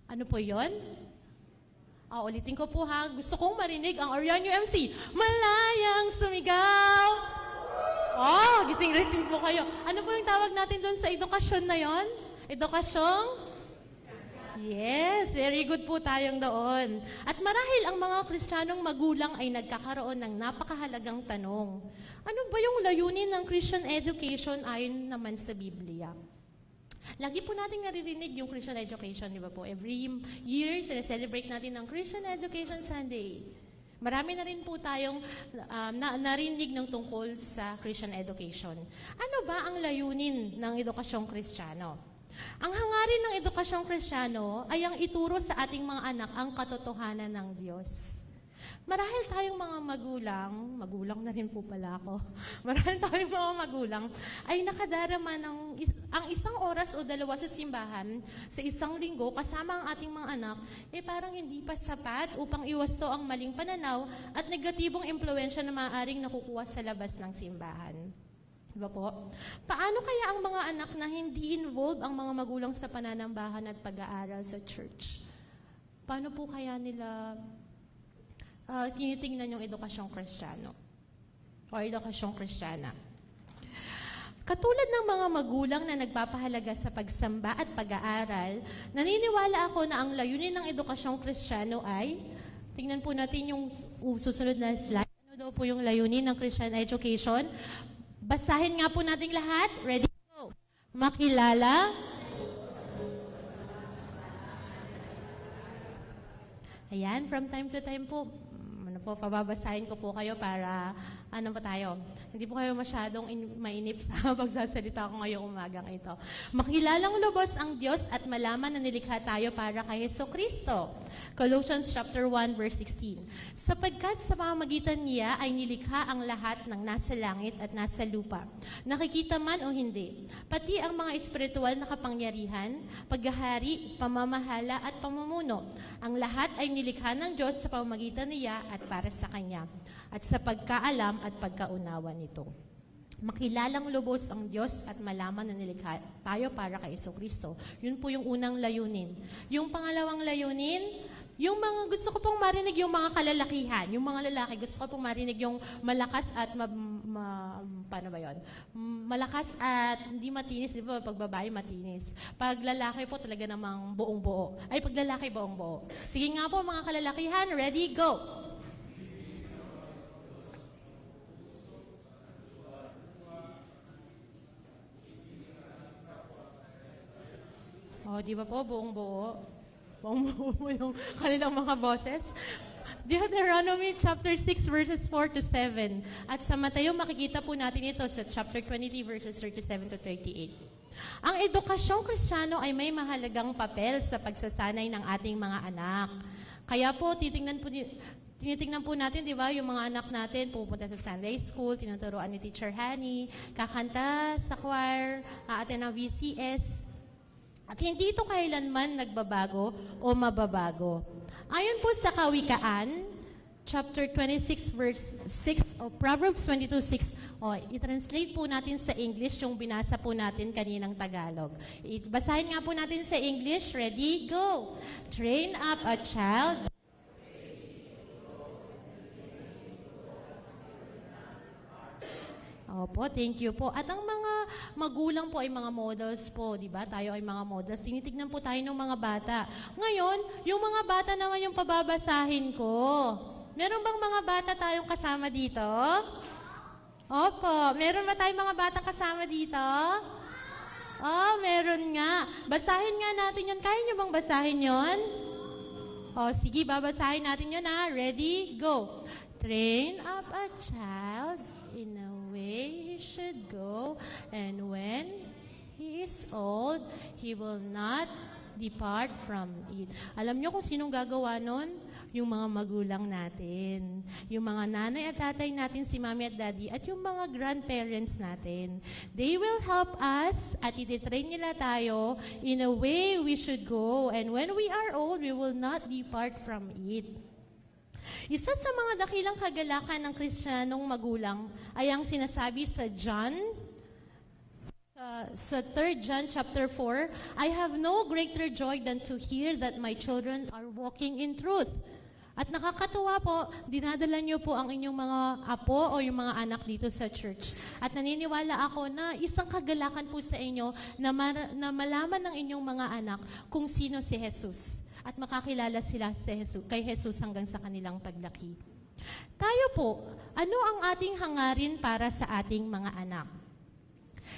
Ano po yon? Ulitin ko po ha. Gusto kong marinig ang Orion UMC. Malayang sumigaw! Gising-gising po kayo. Ano po yung tawag natin doon sa edukasyon na yon? Edukasyong? Yes, very good po tayong doon. At marahil ang mga Kristiyanong magulang ay nagkakaroon ng napakahalagang tanong. Ano ba yung layunin ng Christian education ayon naman sa Biblia? Lagi po natin naririnig yung Christian education, di ba po? Every year, celebrate natin ang Christian Education Sunday. Marami na rin po tayong narinig ng tungkol sa Christian education. Ano ba ang layunin ng edukasyong Kristiyano? Ang hangarin ng edukasyong Kristiyano ay ang ituro sa ating mga anak ang katotohanan ng Diyos. Marahil tayong mga magulang na rin po pala ako, marahil tayong mga magulang ay nakadarama ang isang oras o dalawa sa simbahan sa isang linggo kasama ang ating mga anak, parang hindi pa sapat upang iwasto ang maling pananaw at negatibong impluensya na maaaring nakukuha sa labas ng simbahan. Diba po? Paano kaya ang mga anak na hindi involved ang mga magulang sa pananambahan at pag-aaral sa church? Paano po kaya nila tinitingnan yung edukasyong Kristiyano o edukasyong Kristiyana? Katulad ng mga magulang na nagpapahalaga sa pagsamba at pag-aaral, naniniwala ako na ang layunin ng edukasyong Kristiyano ay, tingnan po natin yung susunod na slide. Ano daw po yung layunin ng Christian education? Basahin nga po nating lahat. Ready? Go! Makilala. Ayan, from time to time po, pababasahin ko po kayo para, hindi po kayo masyadong mainip sa pagsasalita ko ngayong umagang ito. Makilalang lubos ang Diyos at malaman na nilikha tayo para kay Jesucristo. Colossians chapter 1, verse 16. Sapagkat sa pamamagitan niya ay nilikha ang lahat ng nasa langit at nasa lupa, nakikita man o hindi, pati ang mga espiritual na kapangyarihan, paghahari, pamamahala at pamumuno. Ang lahat ay nilikha ng Diyos sa pamamagitan niya at para sa Kanya, at sa pagkaalam at pagkaunawa nito. Makilalang lubos ang Diyos at malaman na nilikha tayo para kay Jesucristo. Yun po yung unang layunin. Yung pangalawang layunin, yung mga gusto ko pong marinig yung mga kalalakihan, yung mga lalaki, gusto ko pong marinig yung malakas at paano ba yun? Malakas at hindi matinis, di ba? Pag babae, matinis. Pag lalaki po, talaga namang buong buo. Ay, pag lalaki, buong buo. Sige nga po, mga kalalakihan, ready, go! O, di ba po, buong buo? Buong buo mo yung kanilang mga boses. Deuteronomy chapter 6 verses 4 to 7. At sa Mateo, makikita po natin ito sa chapter 23 verses 37 to 38. Ang edukasyong Kristiyano ay may mahalagang papel sa pagsasanay ng ating mga anak. Kaya po, tinitingnan po natin, di ba, yung mga anak natin, pupunta sa Sunday School, tinuturoan ni Teacher Honey, kakanta sa choir, aaten ng VCS. At hindi ito kailanman nagbabago o mababago. Ayon po sa Kawikaan, chapter 26, verse 6, o Proverbs 22:6, i-translate po natin sa English yung binasa po natin kaninang Tagalog. Basahin nga po natin sa English. Ready? Go! Train up a child. Opo, thank you po. At ang mga magulang po ay mga models po, di ba? Tayo ay mga models. Tinitignan po tayo ng mga bata. Ngayon, yung mga bata naman yung pababasahin ko. Meron bang mga bata tayong kasama dito? Opo. Meron ba tayong mga batang kasama dito? Oh, meron nga. Basahin nga natin yun. Kaya nyo bang basahin yun? O, sige, babasahin natin yun ha. Ready? Go. Train up a child in a way he should go, and when he is old, he will not depart from it. Alam niyo kung sinong gagawa nun? Yung mga magulang natin. Yung mga nanay at tatay natin, si mami at daddy, at yung mga grandparents natin. They will help us at ititrain nila tayo in a way we should go, and when we are old, we will not depart from it. Isa sa mga dakilang kagalakan ng Kristiyanong magulang ay ang sinasabi sa John, sa 3 John chapter 4, I have no greater joy than to hear that my children are walking in truth. At nakakatuwa po, dinadala niyo po ang inyong mga apo o yung mga anak dito sa church. At naniniwala ako na isang kagalakan po sa inyo na malaman ng inyong mga anak kung sino si Jesus. At makakilala sila kay Jesus hanggang sa kanilang paglaki. Tayo po, ano ang ating hangarin para sa ating mga anak?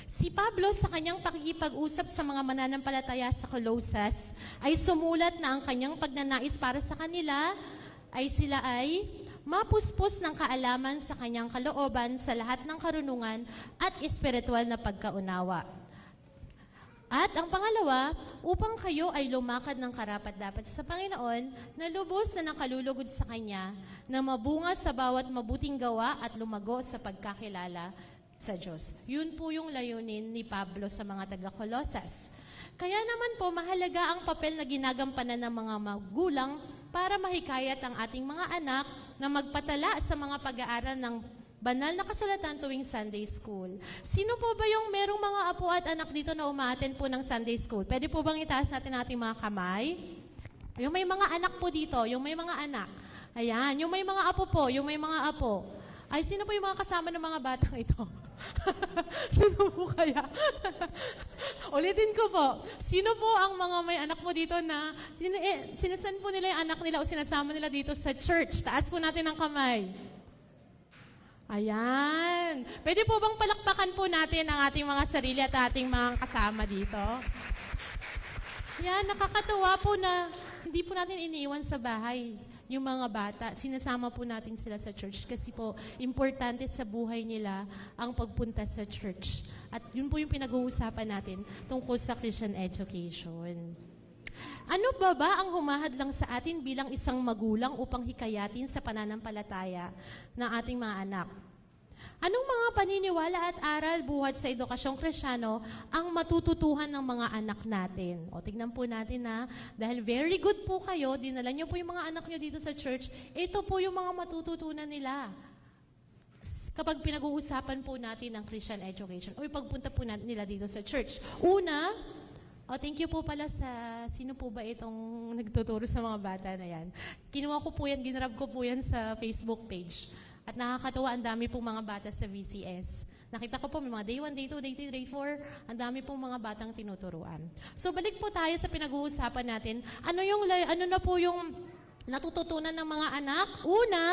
Si Pablo sa kanyang pakikipag-usap sa mga mananampalataya sa Colossus ay sumulat na ang kanyang pagnanais para sa kanila ay sila ay mapuspos ng kaalaman sa kanyang kalooban sa lahat ng karunungan at espiritual na pagkaunawa. At ang pangalawa, upang kayo ay lumakad ng karapat-dapat sa Panginoon na lubos na nakalulugod sa Kanya, na mabunga sa bawat mabuting gawa at lumago sa pagkakilala sa Diyos. Yun po yung layunin ni Pablo sa mga taga-Colosas. Kaya naman po, mahalaga ang papel na ginagampanan ng mga magulang para mahikayat ang ating mga anak na magpatala sa mga pag-aaral ng banal na kasulatan tuwing Sunday School. Sino po ba yung merong mga apo at anak dito na umaattend po ng Sunday School? Pwede po bang itaas natin ating mga kamay? Yung may mga anak po dito, yung may mga anak. Ayan, yung may mga apo po, yung may mga apo. Ay, sino po yung mga kasama ng mga batang ito? Sino po kaya? Ulitin ko po. Sino po ang mga may anak po dito na sinasan po nila yung anak nila o sinasama nila dito sa church? Taas po natin ang kamay. Ayan. Pwede po bang palakpakan po natin ang ating mga sarili at ating mga kasama dito? Yan, nakakatuwa po na hindi po natin iniiwan sa bahay yung mga bata. Sinasama po natin sila sa church kasi po importante sa buhay nila ang pagpunta sa church. At yun po yung pinag-uusapan natin tungkol sa Christian education. Ano ba ang humahadlang sa atin bilang isang magulang upang hikayatin sa pananampalataya ng ating mga anak? Anong mga paniniwala at aral buhat sa edukasyong Kristiyano ang matututuhan ng mga anak natin? O tignan po natin na dahil very good po kayo, dinala niyo po yung mga anak niyo dito sa church, ito po yung mga matututunan nila. Kapag pinag-uusapan po natin ang Christian education o pagpunta po nila dito sa church. Una, thank you po pala sa, sino po ba itong nagtuturo sa mga bata na yan? Kinuha ko po yan, ginrab ko po yan sa Facebook page. At nakakatuwa, ang dami pong mga bata sa VCS. Nakita ko po, may mga day 1, day 2, day 3, day 4, ang dami pong mga batang tinuturuan. So balik po tayo sa pinag-uusapan natin. Ano na po yung natututunan ng mga anak? Una,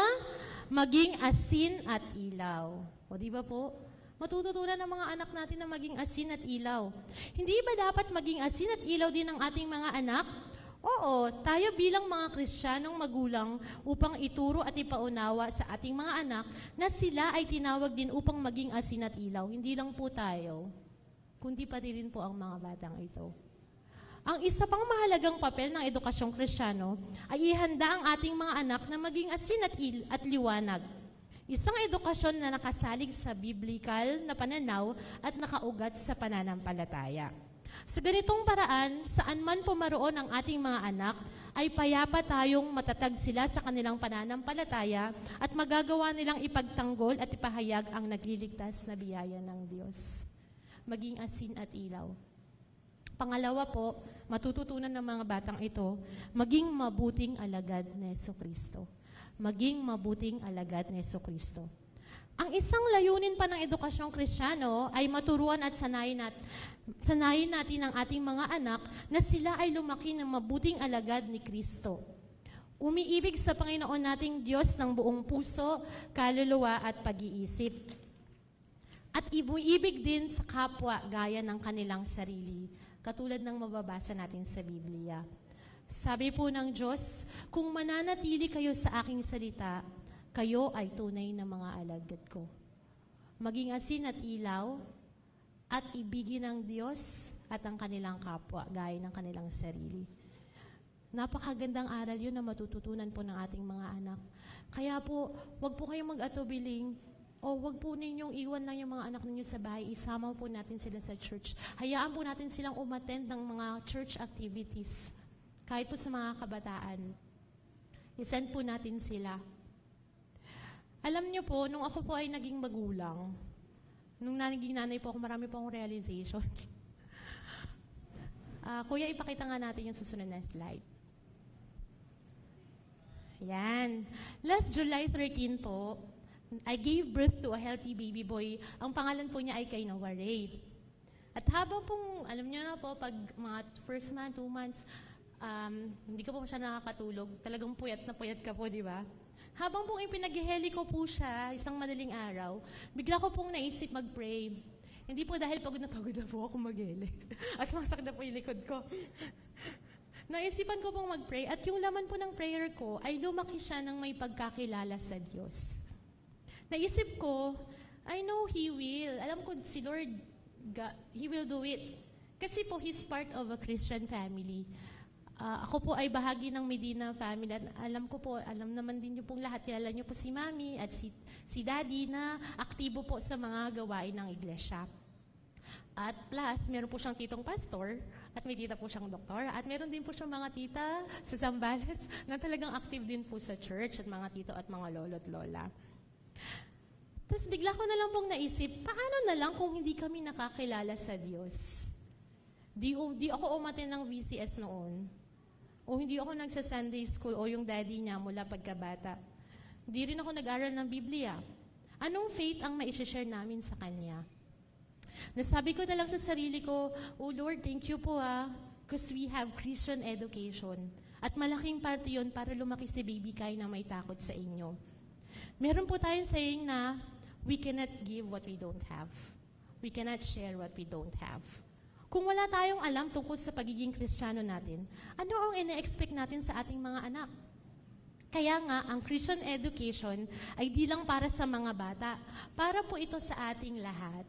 maging asin at ilaw. O di ba po? Matututunan ng mga anak natin na maging asin at ilaw. Hindi ba dapat maging asin at ilaw din ang ating mga anak? Oo, tayo bilang mga Kristiyanong magulang upang ituro at ipaunawa sa ating mga anak na sila ay tinawag din upang maging asin at ilaw. Hindi lang po tayo, kundi pati rin po ang mga batang ito. Ang isa pang mahalagang papel ng edukasyong Kristiyano ay ihanda ang ating mga anak na maging asin at liwanag. Isang edukasyon na nakasalig sa biblikal na pananaw at nakaugat sa pananampalataya. Sa ganitong paraan, saan man pumaroon ang ating mga anak, ay payapa tayong matatag sila sa kanilang pananampalataya at magagawa nilang ipagtanggol at ipahayag ang nagliligtas na biyaya ng Diyos. Maging asin at ilaw. Pangalawa po, matututunan ng mga batang ito, maging mabuting alagad ni Jesucristo. Maging mabuting alagad ni Jesucristo. Ang isang layunin pa ng edukasyong Kristiyano ay maturuan at sanayin natin ang ating mga anak na sila ay lumaki ng mabuting alagad ni Kristo. Umiibig sa Panginoon nating Diyos ng buong puso, kaluluwa at pag-iisip. At ibuibig din sa kapwa gaya ng kanilang sarili, katulad ng mababasa natin sa Biblia. Sabi po ng Diyos, kung mananatili kayo sa aking salita, kayo ay tunay na mga alagad ko. Maging asin at ilaw, at ibigin ng Diyos at ang kanilang kapwa, gaya ng kanilang sarili. Napakagandang aral yun na matututunan po ng ating mga anak. Kaya po, wag po kayong mag-atubiling, o wag po ninyong iwan lang yung mga anak ninyo sa bahay, isama po natin sila sa church. Hayaan po natin silang umattend ng mga church activities. Kahit po sa mga kabataan. I-send po natin sila. Alam niyo po, nung ako po ay naging magulang, nung naging nanay po ako, marami po akong realization. Kuya, ipakita nga natin yung susunod na slide. Yan. Last July 13 po, I gave birth to a healthy baby boy. Ang pangalan po niya ay kay Noah Ray. At habang pong, alam niyo na po, pag mga first month, 2 months, hindi ka po siya nakakatulog. Talagang puyat na puyat ka po, di ba? Habang pong ipinaghiheli ko po siya, isang madaling araw, bigla ko pong naisip mag-pray. Hindi po dahil pagod na po ako magheli. At sumasakit na po yung likod ko. Naisipan ko pong mag-pray at yung laman po ng prayer ko ay lumaki siya ng may pagkakilala sa Diyos. Naisip ko, I know He will. Alam ko si Lord, He will do it. Kasi po, He's part of a Christian family. Ako po ay bahagi ng Medina family at alam naman din niyo pong lahat, kilala niyo po si Mami at si Daddy na aktibo po sa mga gawain ng iglesia. At plus, meron po siyang titong pastor at may tita po siyang doktor at meron din po siyang mga tita sa Zambales na talagang active din po sa church at mga tito at mga lolo at lola. Tapos bigla ko na lang pong naisip, paano na lang kung hindi kami nakakilala sa Diyos? Di ako umaten ng VCS noon. O hindi ako nagsa-Sunday school o yung daddy niya mula pagkabata. Hindi rin ako nag-aral ng Biblia. Anong faith ang mai-share namin sa Kanya? Nasabi ko na lang sa sarili ko, oh Lord, thank you po because we have Christian education. At malaking parte yun para lumaki si baby Kai na may takot sa inyo. Meron po tayong saying na, we cannot give what we don't have. We cannot share what we don't have. Kung wala tayong alam tungkol sa pagiging Kristiyano natin, ano ang ine-expect natin sa ating mga anak? Kaya nga, ang Christian education ay di lang para sa mga bata, para po ito sa ating lahat.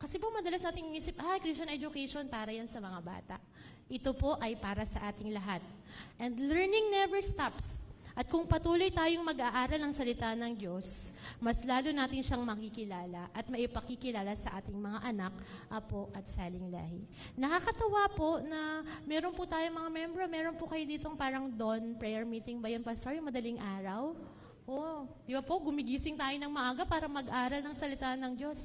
Kasi po madalas nating isip, Christian education para yan sa mga bata. Ito po ay para sa ating lahat. And learning never stops. At kung patuloy tayong mag-aaral ng salita ng Diyos, mas lalo natin siyang makikilala at maipakikilala sa ating mga anak, apo at saling lahi. Nakakatawa po na meron po tayong mga membro, meron po kayo ditong parang dawn prayer meeting ba yan, Pastor? Yung madaling araw? Di ba po, gumigising tayo ng maaga para mag-aral ng salita ng Diyos.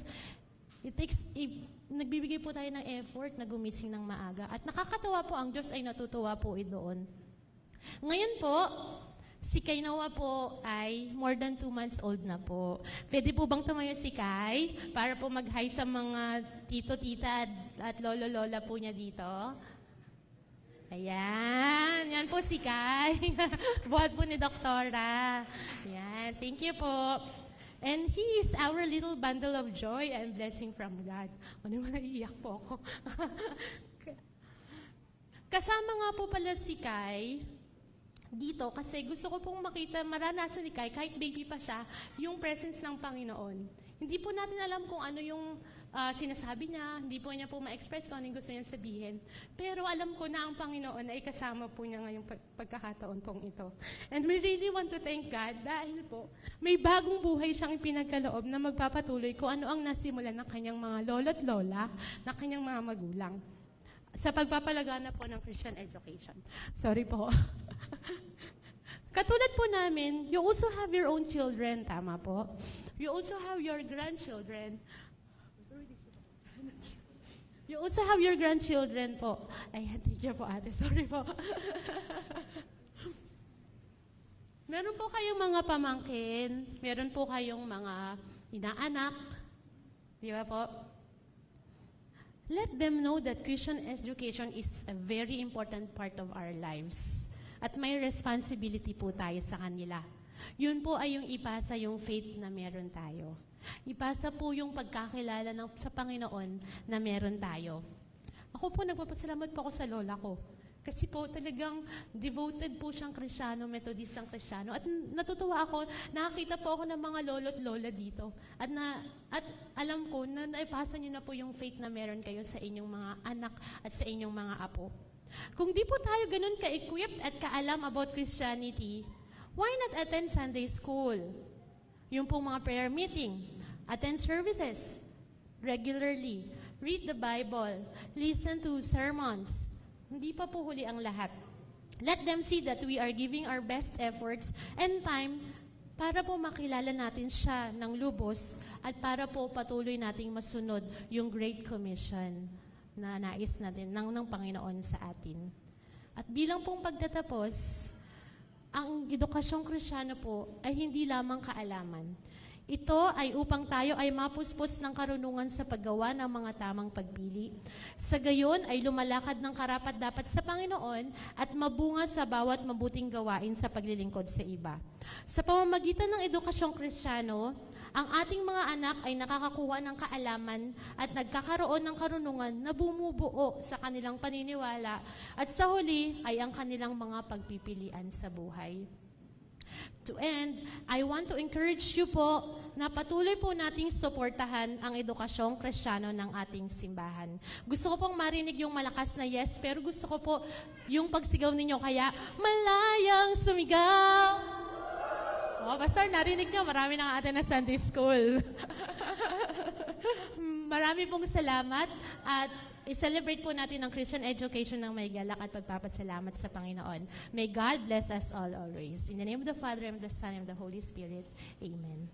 Nagbibigay po tayo ng effort na gumising ng maaga. At nakakatawa po, ang Diyos ay natutuwa po doon. Ngayon po, si Kai Noah po ay more than 2 months old na po. Pwede po bang tumayo si Kai para po mag-hi sa mga tito, tita at lolo, lola po niya dito? Ayan. Yan po si Kai. Buhat po ni Doktora. Ayan. Thank you po. And He is our little bundle of joy and blessing from God. Ano naman, naiiyak po ako. Kasama nga po pala si Kai dito kasi gusto ko pong makita, maranasan ni Kai, kahit baby pa siya, yung presence ng Panginoon. Hindi po natin alam kung ano yung sinasabi niya, hindi po niya po ma-express kung ano yung gusto niya sabihin. Pero alam ko na ang Panginoon ay kasama po niya ngayong pagkakataon pong ito. And we really want to thank God dahil po may bagong buhay siyang ipinagkaloob na magpapatuloy kung ano ang nasimulan ng kanyang mga lolo't lola, ng kanyang mga magulang sa pagpapalagana po ng Christian education. Sorry po. Katulad po namin, you also have your own children, tama po? You also have your grandchildren. You also have your grandchildren po. Ay, teacher po ate, sorry po. Meron po kayong mga pamangkin, meron po kayong mga inaanak, di ba po? Let them know that Christian education is a very important part of our lives. At may responsibility po tayo sa kanila. Yun po ay yung ipasa yung faith na meron tayo. Ipasa po yung pagkakilala sa Panginoon na meron tayo. Ako po, nagpapasalamat po ako sa lola ko. Kasi po talagang devoted po siyang Kristiyano, Methodistang Kristiyano. At natutuwa ako, nakakita po ako ng mga lolo't lola dito. At alam ko na naipasa niyo na po yung faith na meron kayo sa inyong mga anak at sa inyong mga apo. Kung di po tayo ganun ka-equipped at kaalam about Christianity, why not attend Sunday school? Yung pong mga prayer meeting, attend services regularly, read the Bible, listen to sermons. Hindi pa po huli ang lahat. Let them see that we are giving our best efforts and time para po makilala natin siya ng lubos at para po patuloy nating masunod yung Great Commission na nais natin ng Panginoon sa atin. At bilang pong pagtatapos, ang edukasyong Kristiyano po ay hindi lamang kaalaman. Ito ay upang tayo ay mapuspos ng karunungan sa paggawa ng mga tamang pagpili. Sa gayon ay lumalakad ng karapat-dapat sa Panginoon at mabunga sa bawat mabuting gawain sa paglilingkod sa iba. Sa pamamagitan ng edukasyong Kristiyano, ang ating mga anak ay nakakakuha ng kaalaman at nagkakaroon ng karunungan na bumubuo sa kanilang paniniwala at sa huli ay ang kanilang mga pagpipilian sa buhay. To end, I want to encourage you po na patuloy po nating suportahan ang edukasyong Kristiyano ng ating simbahan. Gusto ko pong marinig yung malakas na yes, pero gusto ko po yung pagsigaw ninyo kaya malayang sumigaw. Oh, Pastor, narinig nyo, marami nang atin na Sunday School. Marami pong salamat at i-celebrate po natin ang Christian education ng may galak at pagpapasalamat sa Panginoon. May God bless us all always. In the name of the Father, and the Son, and the Holy Spirit. Amen.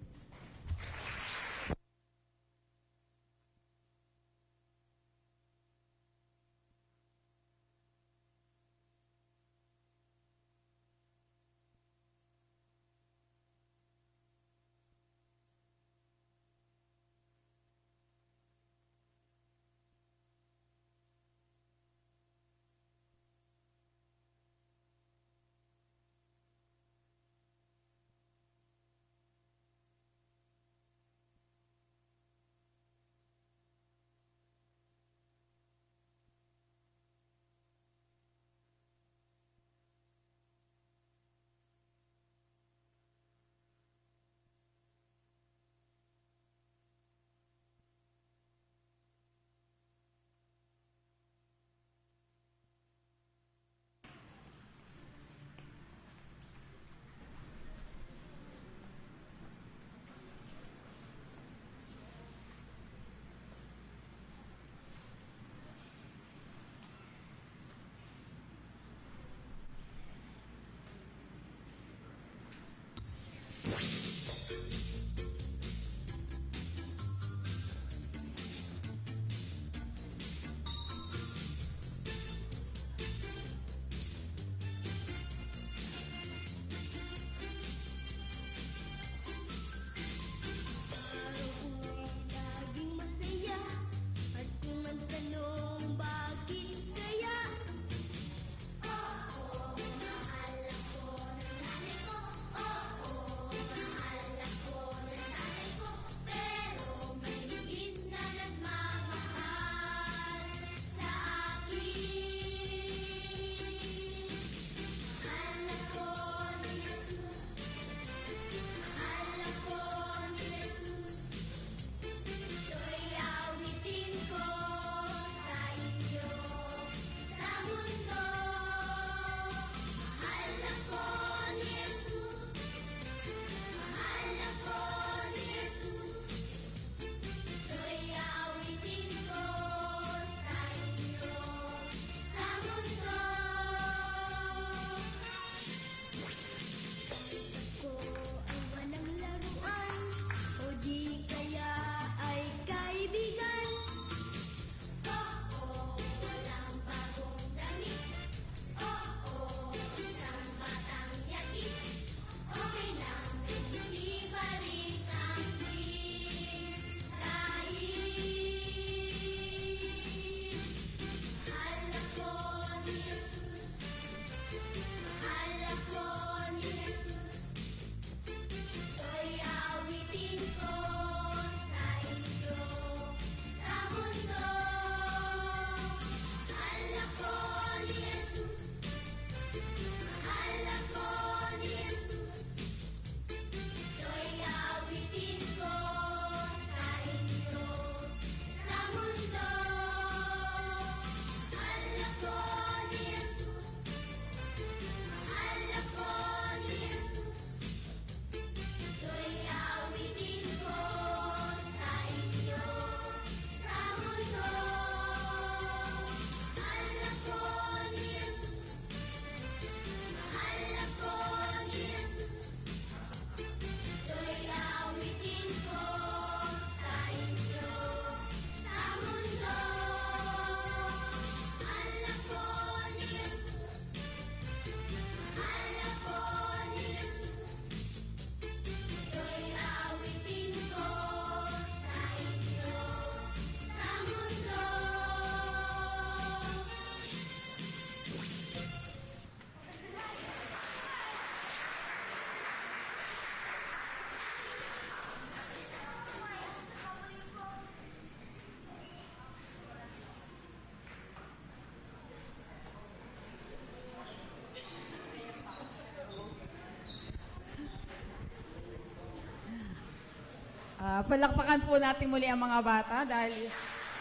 Palakpakan po natin muli ang mga bata dahil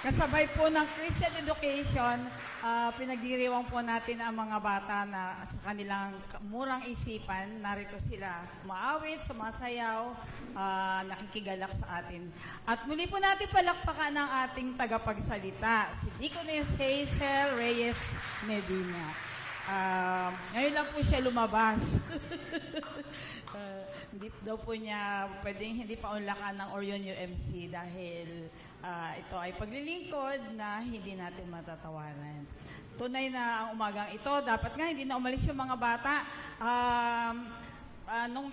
kasabay po ng Christian education, pinagdiriwang po natin ang mga bata na sa kanilang murang isipan, narito sila maawit, sumasayaw, nakikigalak sa atin. At muli po natin palakpakan ang ating tagapagsalita, si Deaconess Hazel Reyes Medina. Ngayon lang po siya lumabas. Hindi daw po niya pwedeng hindi pa unlakan ng Orion UMC dahil ito ay paglilingkod na hindi natin matatawanan. Tunay na ang umagang ito, dapat nga hindi na umalis yung mga bata. Nung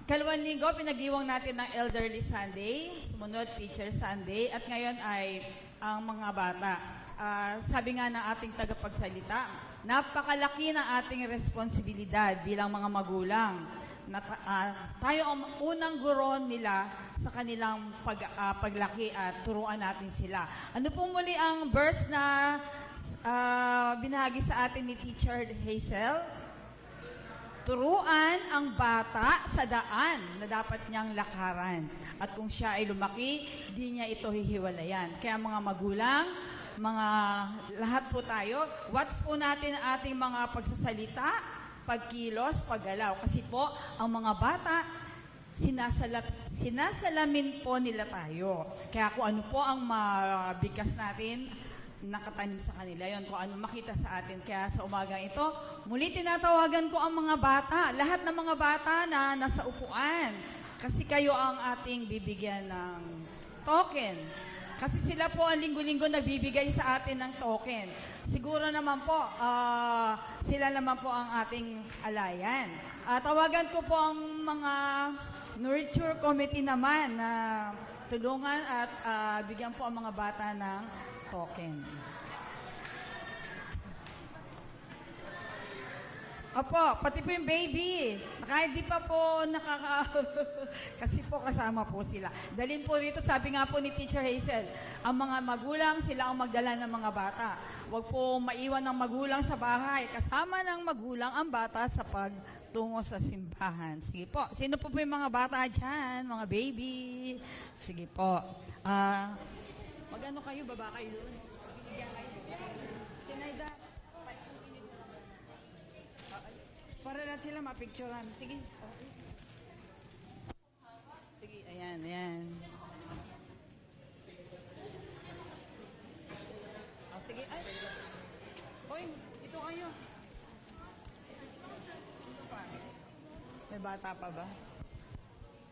kalawang linggo, pinag-iwang natin ng Elderly Sunday, sumunod Teacher Sunday, at ngayon ay ang mga bata. Sabi nga ng ating tagapagsalita, napakalaki ng ating responsibilidad bilang mga magulang. Tayo ang unang guro nila sa kanilang paglaki at turuan natin sila. Ano pong muli ang verse na binahagi sa atin ni Teacher Hazel? Turuan ang bata sa daan na dapat niyang lakaran. At kung siya ay lumaki, di niya ito hihiwalayan. Kaya mga magulang, mga lahat po tayo, watch po natin ang ating mga pagsasalita, pagkilos, paggalaw. Kasi po, ang mga bata, sinasalamin po nila tayo. Kaya kung ano po ang mabigas natin, nakatanim sa kanila yon, kung ano makita sa atin. Kaya sa umagang ito, muli tinatawagan ko ang mga bata, lahat ng mga bata na nasa upuan. Kasi kayo ang ating bibigyan ng token. Kasi sila po ang linggo-linggo nagbibigay sa atin ng token. Siguro naman po, sila naman po ang ating alayan. Tawagan ko po ang mga nurture committee naman na tulungan at bigyan po ang mga bata ng token. Opo, pati po yung baby. Kahit di pa po kasi po kasama po sila. Dalhin po rito, sabi nga po ni Teacher Hazel, ang mga magulang, sila ang magdala ng mga bata. Huwag po maiwan ng magulang sa bahay. Kasama ng magulang ang bata sa pagtungo sa simbahan. Sige po. Sino po yung mga bata dyan? Mga baby? Sige po. Magano kayo? Baba kayo doon? Bibigyan kayo? Sinayda? Para lang sila mapicturean. Sige. Sige, ayan, ayan. Sige, ay. Hoy, ito kayo. Ito pa. May bata pa ba?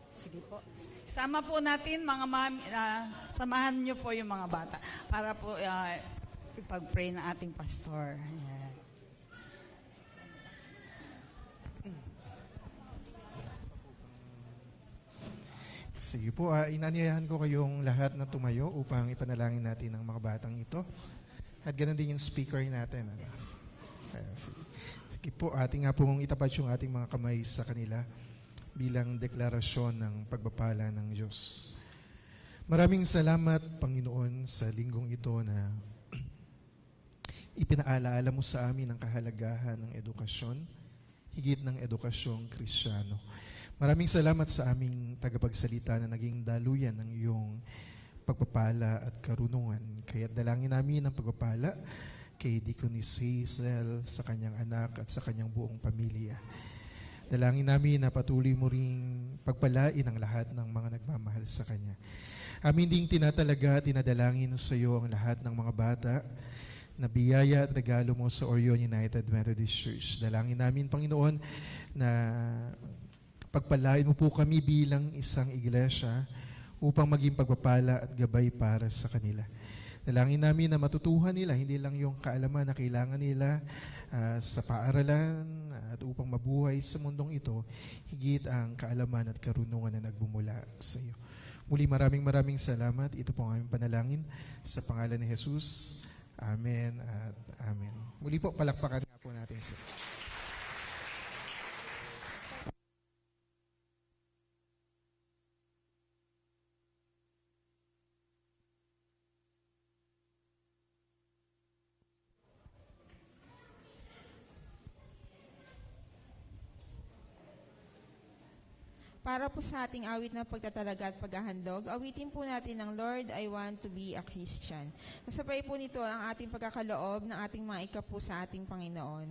Sige po. Sama po natin, mga ma'am, samahan niyo po yung mga bata para po ipag-pray ng ating pastor. Ayan. Sige po, inanyayahan ko kayong lahat na tumayo upang ipanalangin natin ang mga batang ito. At ganoon din yung speaker natin. Sige po, ating nga pong itapat yung ating mga kamay sa kanila bilang deklarasyon ng pagpapala ng Diyos. Maraming salamat, Panginoon, sa linggong ito na ipinaalaala mo sa amin ang kahalagahan ng edukasyon, higit ng edukasyong Kristiyano. Maraming salamat sa aming tagapagsalita na naging daluyan ng iyong pagpapala at karunungan. Kaya dalangin namin ang pagpapala kay Deaconess Hazel, sa kanyang anak at sa kanyang buong pamilya. Dalangin namin na patuloy mo ring pagpalain ang lahat ng mga nagmamahal sa kanya. Amin ding tinatalaga at tinadalangin sa iyo ang lahat ng mga bata na biyaya at regalo mo sa Orion United Methodist Church. Dalangin namin, Panginoon, na pagpalain mo po kami bilang isang iglesia upang maging pagpapala at gabay para sa kanila. Dalangin namin na matutuhan nila, hindi lang yung kaalaman na kailangan nila sa paaralan at upang mabuhay sa mundong ito, higit ang kaalaman at karunungan na nagbumula sa iyo. Muli maraming salamat. Ito po ang aming panalangin sa pangalan ni Jesus. Amen at amen. Muli po, palakpakan nga po natin sa Para po sa ating awit na pagtatalaga at paghahandog, awitin po natin ng Lord, I Want to Be a Christian. Kasabay po nito ang ating pagkakaloob ng ating mga ikapu sa ating Panginoon.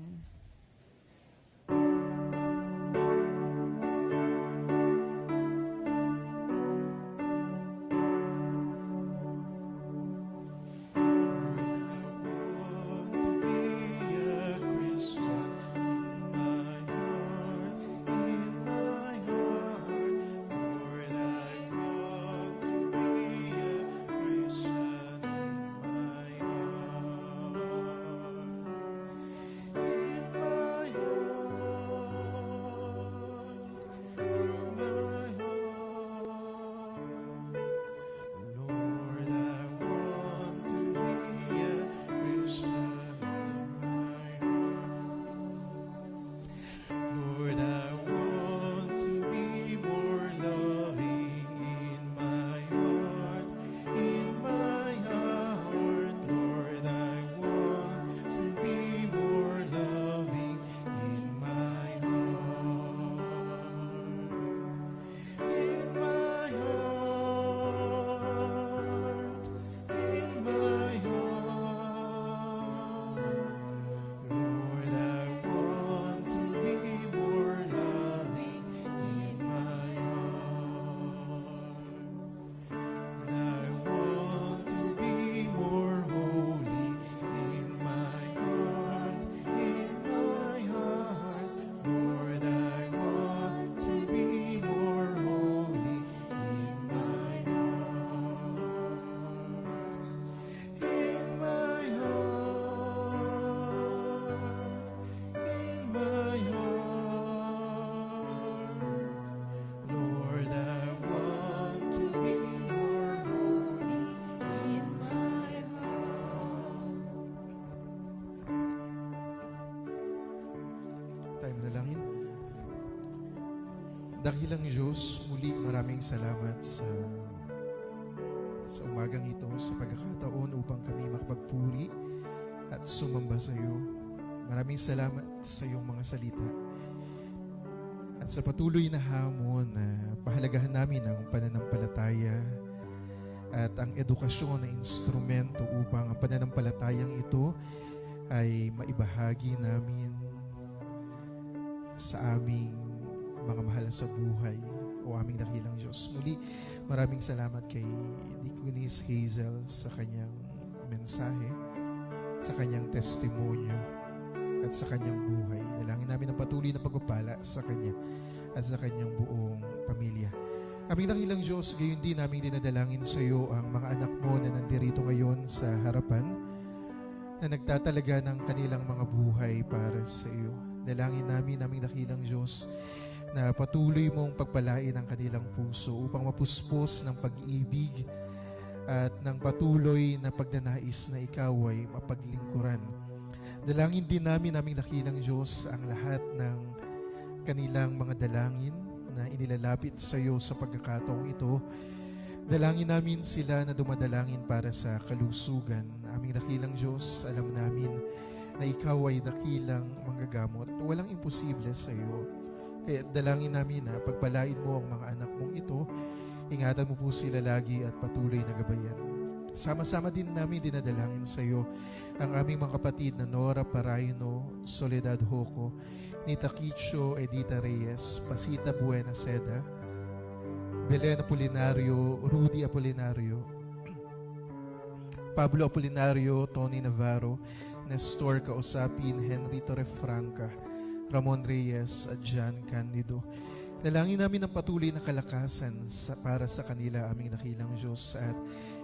Dakilang Diyos, muli maraming salamat sa umagang ito, sa pagkakataon upang kami makapagpuri at sumamba sa iyo. Maraming salamat sa iyong mga salita at sa patuloy na hamon na pahalagahan namin ang pananampalataya at ang edukasyon na instrumento upang ang pananampalatayang ito ay maibahagi namin sa aming mga mahal sa buhay, o aming dakilang Diyos. Muli, maraming salamat kay Deaconess Hazel sa kanyang mensahe, sa kanyang testimonyo, at sa kanyang buhay. Dalangin namin ang patuloy na pagpapala sa kanya at sa kanyang buong pamilya. Aming dakilang Diyos, gayon din namin dinadalangin sa iyo ang mga anak mo na nandirito ngayon sa harapan, na nagtatalaga ng kanilang mga buhay para sa iyo. Dalangin namin, aming dakilang Diyos, na patuloy mong pagpalain ang kanilang puso upang mapuspos ng pag-ibig at ng patuloy na pagnanais na ikaw ay mapaglingkuran. Dalangin din namin, aming dakilang Diyos, ang lahat ng kanilang mga dalangin na inilalapit sa iyo sa pagkakataong ito. Dalangin namin sila na dumadalangin para sa kalusugan. Aming dakilang Diyos, alam namin na ikaw ay dakilang manggagamot. Walang imposible sa iyo. Kaya dalangin namin na pagpalain mo ang mga anak mong ito, ingatan mo po sila lagi at patuloy na gabayan. Sama-sama din namin dinadalangin sa iyo ang aming mga kapatid na Nora Paraino, Soledad Hoco, Nita Kicho, Edita Reyes, Pasita Buena Seda, Belen Apolinario, Rudy Apolinario, Pablo Apolinario, Tony Navarro, Nestor Kausapin, Henry Torrefranca, Ramon Reyes at John Candido. Dalangin namin ang patuloy na kalakasan para sa kanila, aming dakilang Diyos, at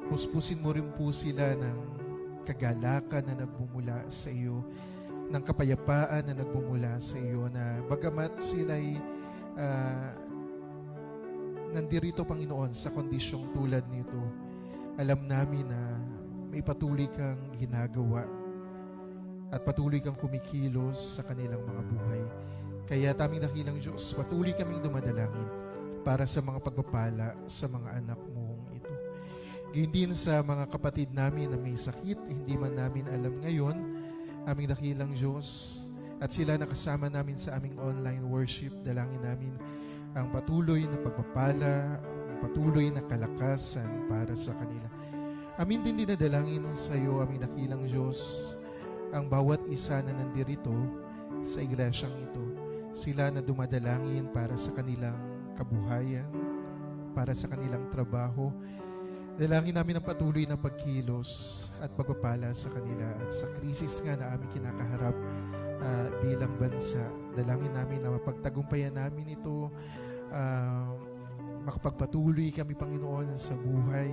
puspusin mo rin po sila ng kagalakan na nagbumula sa iyo, ng kapayapaan na nagbumula sa iyo, na bagamat sila'y nandirito, Panginoon, sa kondisyong tulad nito, alam namin na may patuloy kang ginagawa at patuloy kang kumikilos sa kanilang mga buhay. Kaya aming dakilang Diyos, patuloy kaming dumadalangin para sa mga pagpapala sa mga anak mong ito. Gayun din sa mga kapatid namin na may sakit, hindi man namin alam ngayon, aming dakilang Diyos, at sila nakasama namin sa aming online worship, dalangin namin ang patuloy na pagpapala, ang patuloy na kalakasan para sa kanila. Amin din dinadalangin sa iyo, aming dakilang Diyos, ang bawat isa na nandirito sa iglesyang ito. Sila na dumadalangin para sa kanilang kabuhayan, para sa kanilang trabaho. Dalangin namin ang patuloy na pagkilos at pagpapala sa kanila at sa krisis nga na aming kinakaharap bilang bansa. Dalangin namin na mapagtagumpayan namin ito, makapagpatuloy kami, Panginoon, sa buhay,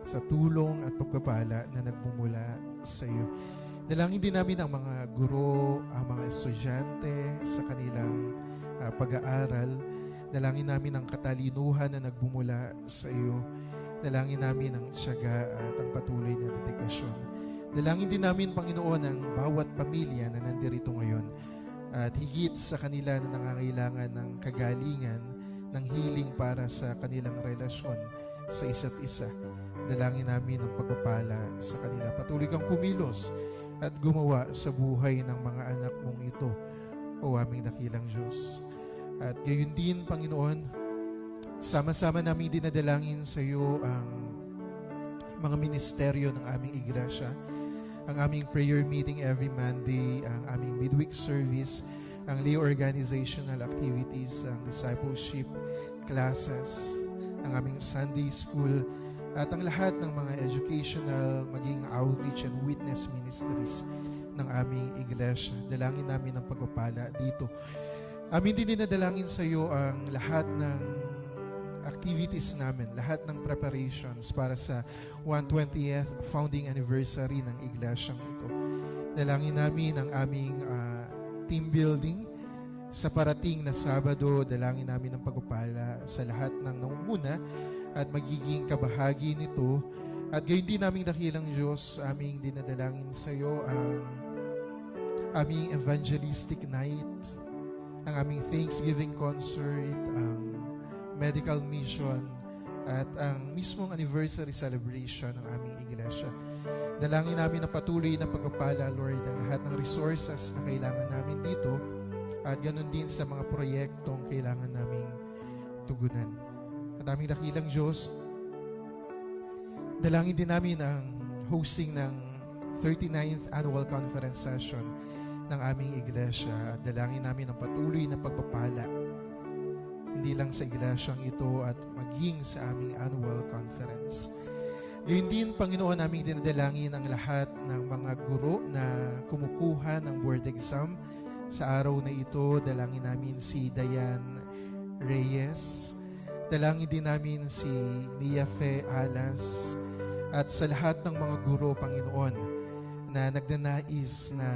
sa tulong at pagpapala na nagmumula sa iyo. Dalangin din namin ang mga guro, ang mga estudyante sa kanilang pag-aaral. Dalangin namin ang katalinuhan na nagbumula sa iyo. Dalangin namin ang tiyaga at ang patuloy na dedikasyon. Dalangin din namin, Panginoon, ang bawat pamilya na nandirito ngayon at higit sa kanila na nangangailangan ng kagalingan, ng healing para sa kanilang relasyon sa isa't isa. Dalangin namin ang pagpapala sa kanila. Patuloy kang kumilos at gumawa sa buhay ng mga anak mong ito, o aming dakilang Diyos. At gayon din, Panginoon, sama-sama namin dinadalangin sa iyo ang mga ministeryo ng aming iglesia, ang aming prayer meeting every Monday, ang aming midweek service, ang lay organizational activities, ang discipleship classes, ang aming Sunday school, at ang lahat ng mga educational, maging outreach and witness ministries ng aming iglesia. Dalangin namin ang pagpapala dito. Amin din dinadalangin sa iyo ang lahat ng activities namin, lahat ng preparations para sa 120th founding anniversary ng iglesyang ito. Dalangin namin ang aming team building sa parating na Sabado. Dalangin namin ang pagpapala sa lahat ng nangunguna at magiging kabahagi nito. At gayon din naming dakilang Diyos, aming dinadalangin sa iyo ang aming evangelistic night, ang aming Thanksgiving concert, ang medical mission, at ang mismong anniversary celebration ng aming iglesia. Dalangin namin ang patuloy na pagpapala, Lord, ang lahat ng resources na kailangan namin dito at ganun din sa mga proyektong kailangan naming tugunan. At aming dakilang Diyos, dalangin din namin ang hosting ng 39th Annual Conference Session ng aming iglesia. At dalangin namin ang patuloy na pagpapala, hindi lang sa iglesyang ito at maging sa aming annual conference. Gayun din, Panginoon, naming dinadalangin ang lahat ng mga guro na kumukuha ng board exam sa araw na ito. Dalangin namin si Diane Reyes. Dalangin din namin si Mia Fe Alas. At sa lahat ng mga guro, Panginoon, na nagnanais na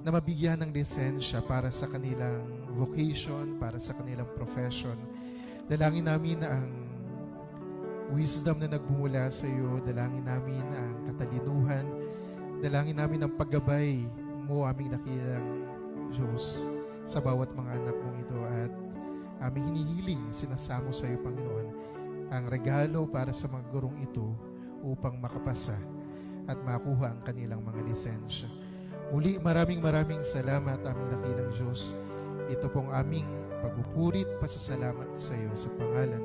mabigyan ng lisensya para sa kanilang vocation, para sa kanilang profession. Dalangin namin ang wisdom na nagbumula sa iyo. Dalangin namin ang katalinuhan. Dalangin namin ang paggabay mo, aming dakilang Diyos, sa bawat mga anak mong ito. At aming hinihiling, sinasamo sa iyo, Panginoon, ang regalo para sa mga gurong ito upang makapasa at makuha ang kanilang mga lisensya. Muli, maraming salamat, aming dakilang Diyos. Ito pong aming pagpupurit, pasasalamat sa iyo sa pangalan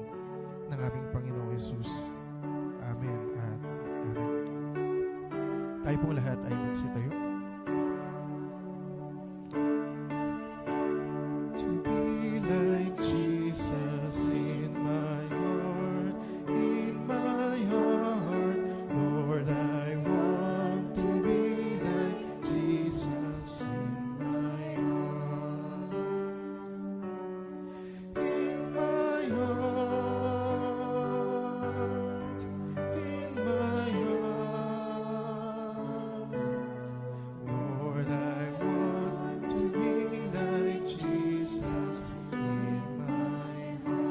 ng aming Panginoong Yesus. Amen at Amen. Tayo pong lahat ay magsitayo. To be like Jesus in my heart, Lord, I want to be like Jesus in my heart, in my heart, in my heart. Lord, I want to be like Jesus in my heart.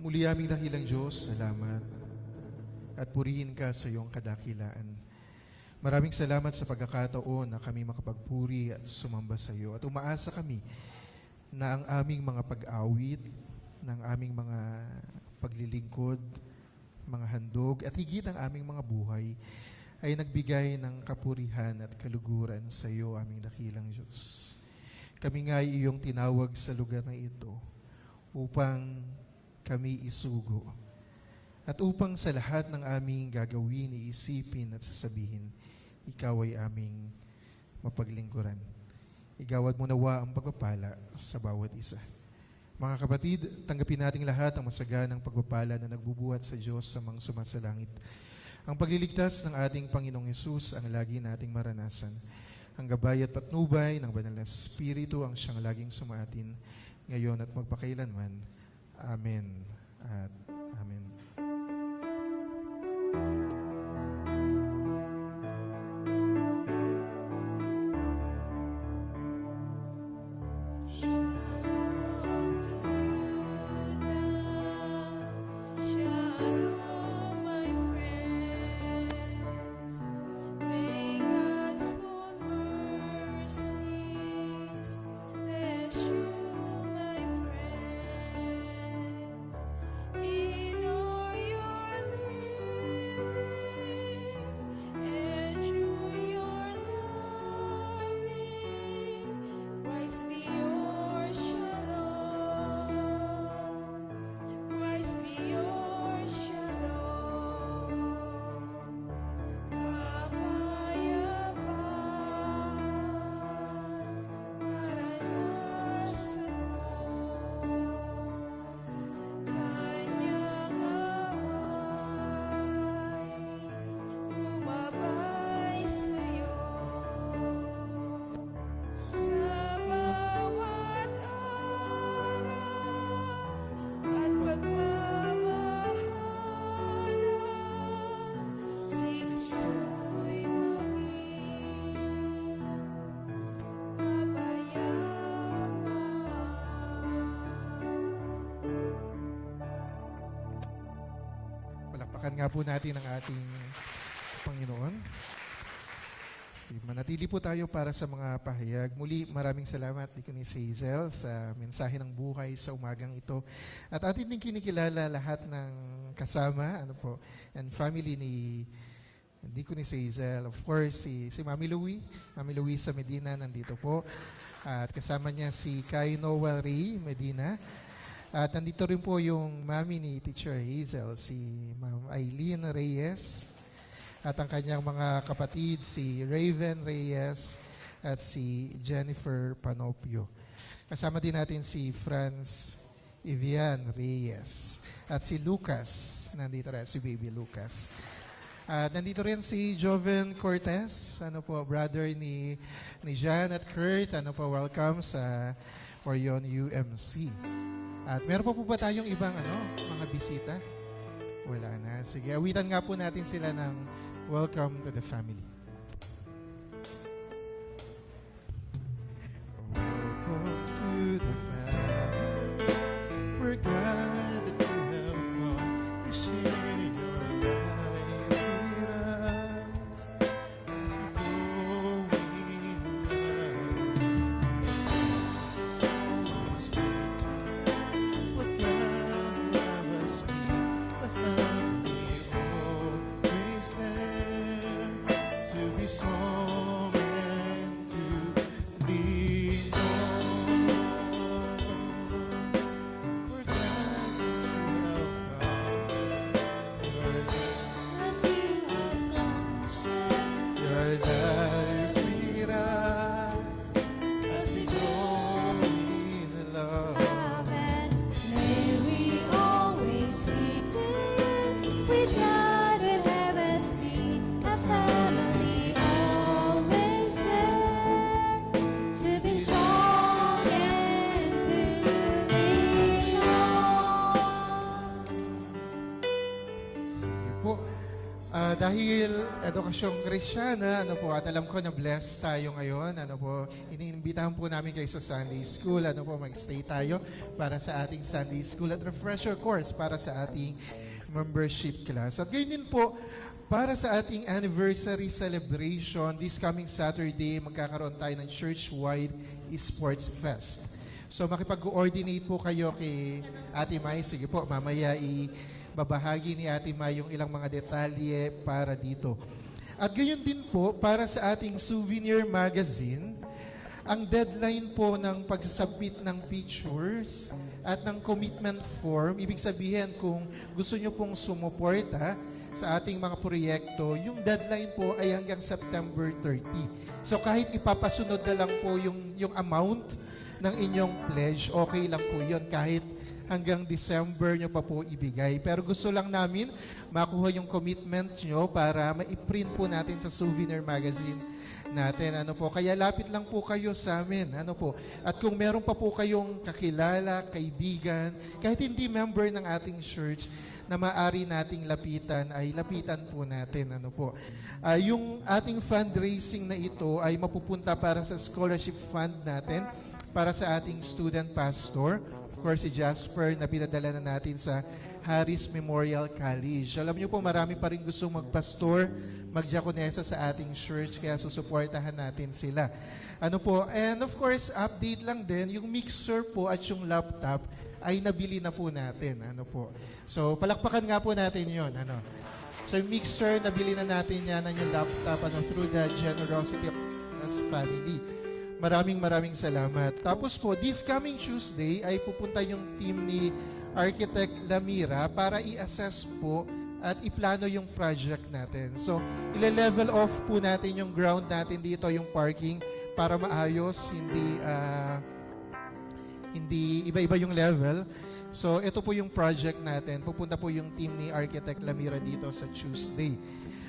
Muli aming dakilang Diyos, salamat at purihin ka sa iyong kadakilaan. Maraming salamat sa pagkakataon na kami makapagpuri at sumamba sa iyo. At umaasa kami na ang aming mga pag-awit, ng aming mga paglilingkod, mga handog, at higit ang aming mga buhay, ay nagbigay ng kapurihan at kaluguran sa iyo, aming dakilang Diyos. Kami nga ay iyong tinawag sa lugar na ito upang kami isugo. At upang sa lahat ng aming gagawin, iisipin at sasabihin, ikaw ay aming mapaglingkuran. Igawad mo nawa ang pagpapala sa bawat isa. Mga kapatid, tanggapin nating lahat ang masaganang pagpapala na nagbubuhat sa Diyos sa mga sumasalangit. Ang pagliligtas ng ating Panginoong Hesus ang lagi nating maranasan. Ang gabay at patnubay ng Banal na Espiritu ang siyang laging sumaatin, ngayon at magpakailanman. Amen at amen. Shalom, my friends. May God's full mercies bless you, my friends. In all your living, enjoy your loving. Christ be your shalom. Christ be your shalom. Kapayapaan, maranasan mo. Kanyang away, gumabay sa'yo. Sa bawat araw at pagmamahalan, sikso'y maging kapayapaan. Palakpakan nga po natin ang ating Panginoon. Manatili po tayo para sa mga pahayag. Muli, maraming salamat, Deaconess Hazel, sa mensahe ng buhay sa umagang ito. At atin din kinikilala lahat ng kasama and family ni Deaconess Hazel. Of course, si Mami Louie, Mami Luisa Medina nandito po. At kasama niya si Kay Noah Ray Medina. At nandito rin po yung mami ni Teacher Hazel, si Ma'am Eileen Reyes. At ang kanyang mga kapatid, si Raven Reyes at si Jennifer Panopio. Kasama din natin si Franz Evian Reyes at si Lucas. Nandito rin, si Baby Lucas. At nandito rin si Joven Cortez, brother ni Jan at Kurt. Welcome sa Orion UMC. At meron pa po ba tayong ibang mga bisita? Wala na. Sige, awitan nga po natin sila ng Welcome to the Family. Welcome to the family. We're glad that you have come to share your life with us. As we go in love, always wait. What God will have us be, a family always there to be strong and to lean on. We're glad you have come to share your life with us as we grow in love. May we always be to you. With God would have us be a family always there to be strong and to lean on. Sige po. Dahil edukasyong Kristiyana, at alam ko na blessed tayo ngayon, iniimbitahan po namin kayo sa Sunday School, mag-stay tayo para sa ating Sunday School at refresher course para sa ating membership class. At gayon din po, para sa ating anniversary celebration, this coming Saturday, magkakaroon tayo ng church-wide Esports Fest. So makipag-coordinate po kayo kay Ate Mai. Sige po, mamaya babahagi ni Ate May yung ilang mga detalye para dito. At gayon din po, para sa ating souvenir magazine, ang deadline po ng pagsasubmit ng pictures at ng commitment form, ibig sabihin kung gusto nyo pong sumuporta sa ating mga proyekto, yung deadline po ay hanggang September 30. So kahit ipapasunod na lang po yung amount ng inyong pledge, okay lang po yun kahit hanggang December nyo pa po ibigay. Pero gusto lang namin makuha yung commitment nyo para ma-print po natin sa souvenir magazine natin. Kaya lapit lang po kayo sa amin. At kung meron pa po kayong kakilala, kaibigan, kahit hindi member ng ating church, na maaari nating lapitan, ay lapitan po natin. Yung ating fundraising na ito ay mapupunta para sa scholarship fund natin, para sa ating student pastor, of course si Jasper na pinadala na natin sa Harris Memorial College. Alam niyo po, marami pa rin gustong magpastor, magdiakonesa sa ating church, kaya susuportahan natin sila. And of course, update lang din, yung mixer po at yung laptop ay nabili na po natin. So, palakpakan nga po natin yun. So, yung mixer, nabili na natin yan, yung laptop, through the generosity of us family. Maraming salamat. Tapos po, this coming Tuesday ay pupunta yung team ni Architect Lamira para i-assess po at iplano yung project natin. So, ile-level off po natin yung ground natin dito, yung parking, para maayos, hindi iba-iba yung level. So, ito po yung project natin. Pupunta po yung team ni Architect Lamira dito sa Tuesday.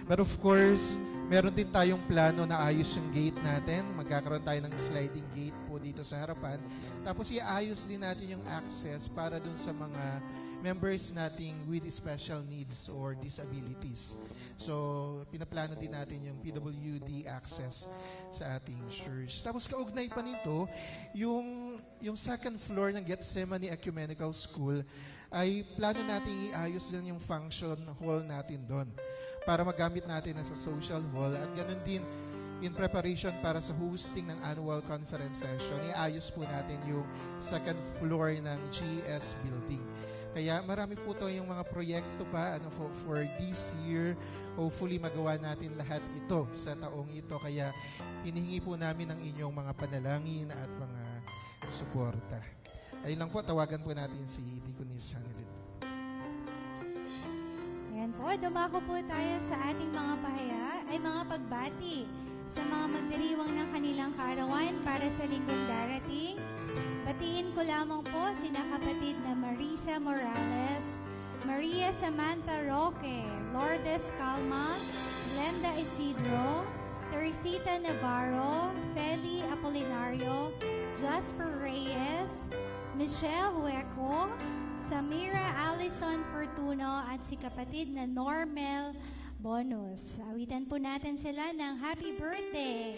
But of course, meron din tayong plano na ayos yung gate natin. Magkakaroon tayo ng sliding gate po dito sa harapan. Tapos iayos din natin yung access para dun sa mga members nating with special needs or disabilities. So, pinaplano din natin yung PWD access sa ating church. Tapos kaugnay pa nito, yung second floor ng Gethsemane Ecumenical School ay plano natin iayos din yung function hall natin doon para magamit natin sa social hall at ganun din in preparation para sa hosting ng annual conference session, iayos po natin yung second floor ng GS building. Kaya marami po to yung mga proyekto pa for this year. Hopefully magawa natin lahat ito sa taong ito. Kaya hinihingi po namin ang inyong mga panalangin at mga suporta. Ayun lang po, tawagan po natin si Deaconess Hanilit. Ayan po, dumako po tayo sa ating mga pahaya ay mga pagbati sa mga magdiriwang ng kanilang kaarawan para sa linggong darating. Batiin ko lamang po sina kapatid na Marisa Morales, Maria Samantha Roque, Lourdes Calma, Glenda Isidro, Teresita Navarro, Feli Apolinario, Jasper Reyes, Michelle Hueco, Samira Allison Fortuno at si kapatid na Normel Bonus. Awitan po natin sila ng happy birthday!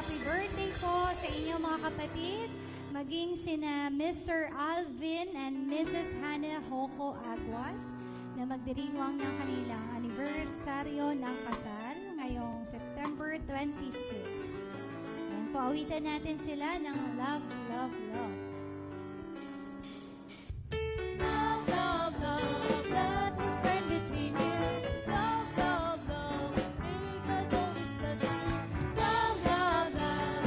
Happy birthday po sa inyo mga kapatid, maging sina Mr. Alvin and Mrs. Hannah Hoko Aguas na magdiriwang ng kanilang anibersaryo ng kasal ngayong September 26. Ayan po, awitan natin sila ng Love, Love, Love. Love, love, love, love is spread between you. Love, love, love, make a gold special. Love, love, love,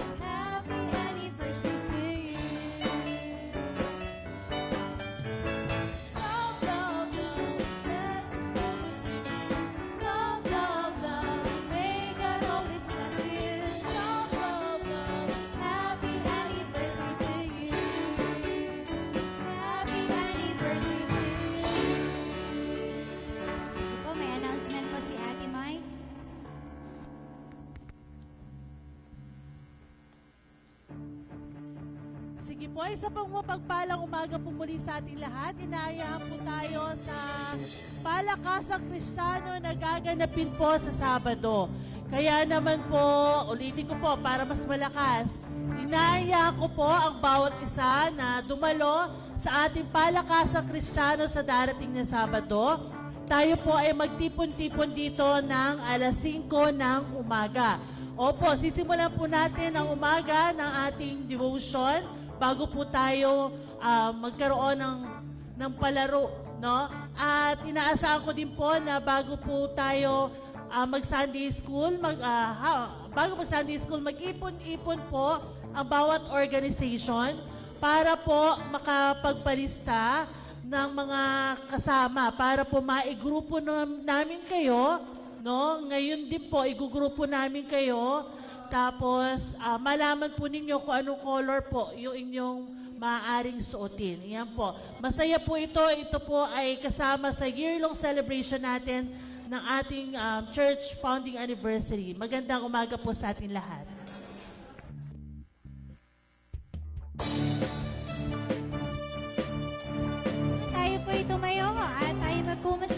Sige po, isa pang mapagpalang umaga po muli sa ating lahat. Inaayahan po tayo sa Palakasang Kristiyano na gaganapin po sa Sabado. Kaya naman po, ulitin ko po para mas malakas, inaayahan ko po ang bawat isa na dumalo sa ating Palakasang Kristiyano sa darating na Sabado. Tayo po ay magtipon-tipon dito ng alas 5 ng umaga. Opo, sisimulan po natin ang umaga ng ating devotion bago po tayo magkaroon ng palaro, no? At inaasahan ko din po na bago po tayo mag-Sunday school, bago mag-Sunday school, mag-ipon-ipon po ang bawat organization para po makapagpalista ng mga kasama, para po maigrupo namin kayo, no? Ngayon din po, igugrupo namin kayo. Tapos, malaman po ninyo kung anong color po yung inyong maaaring suotin. Yan po. Masaya po ito. Ito po ay kasama sa year-long celebration natin ng ating church founding anniversary. Magandang umaga po sa ating lahat. Tayo po tumayo at tayo magpumas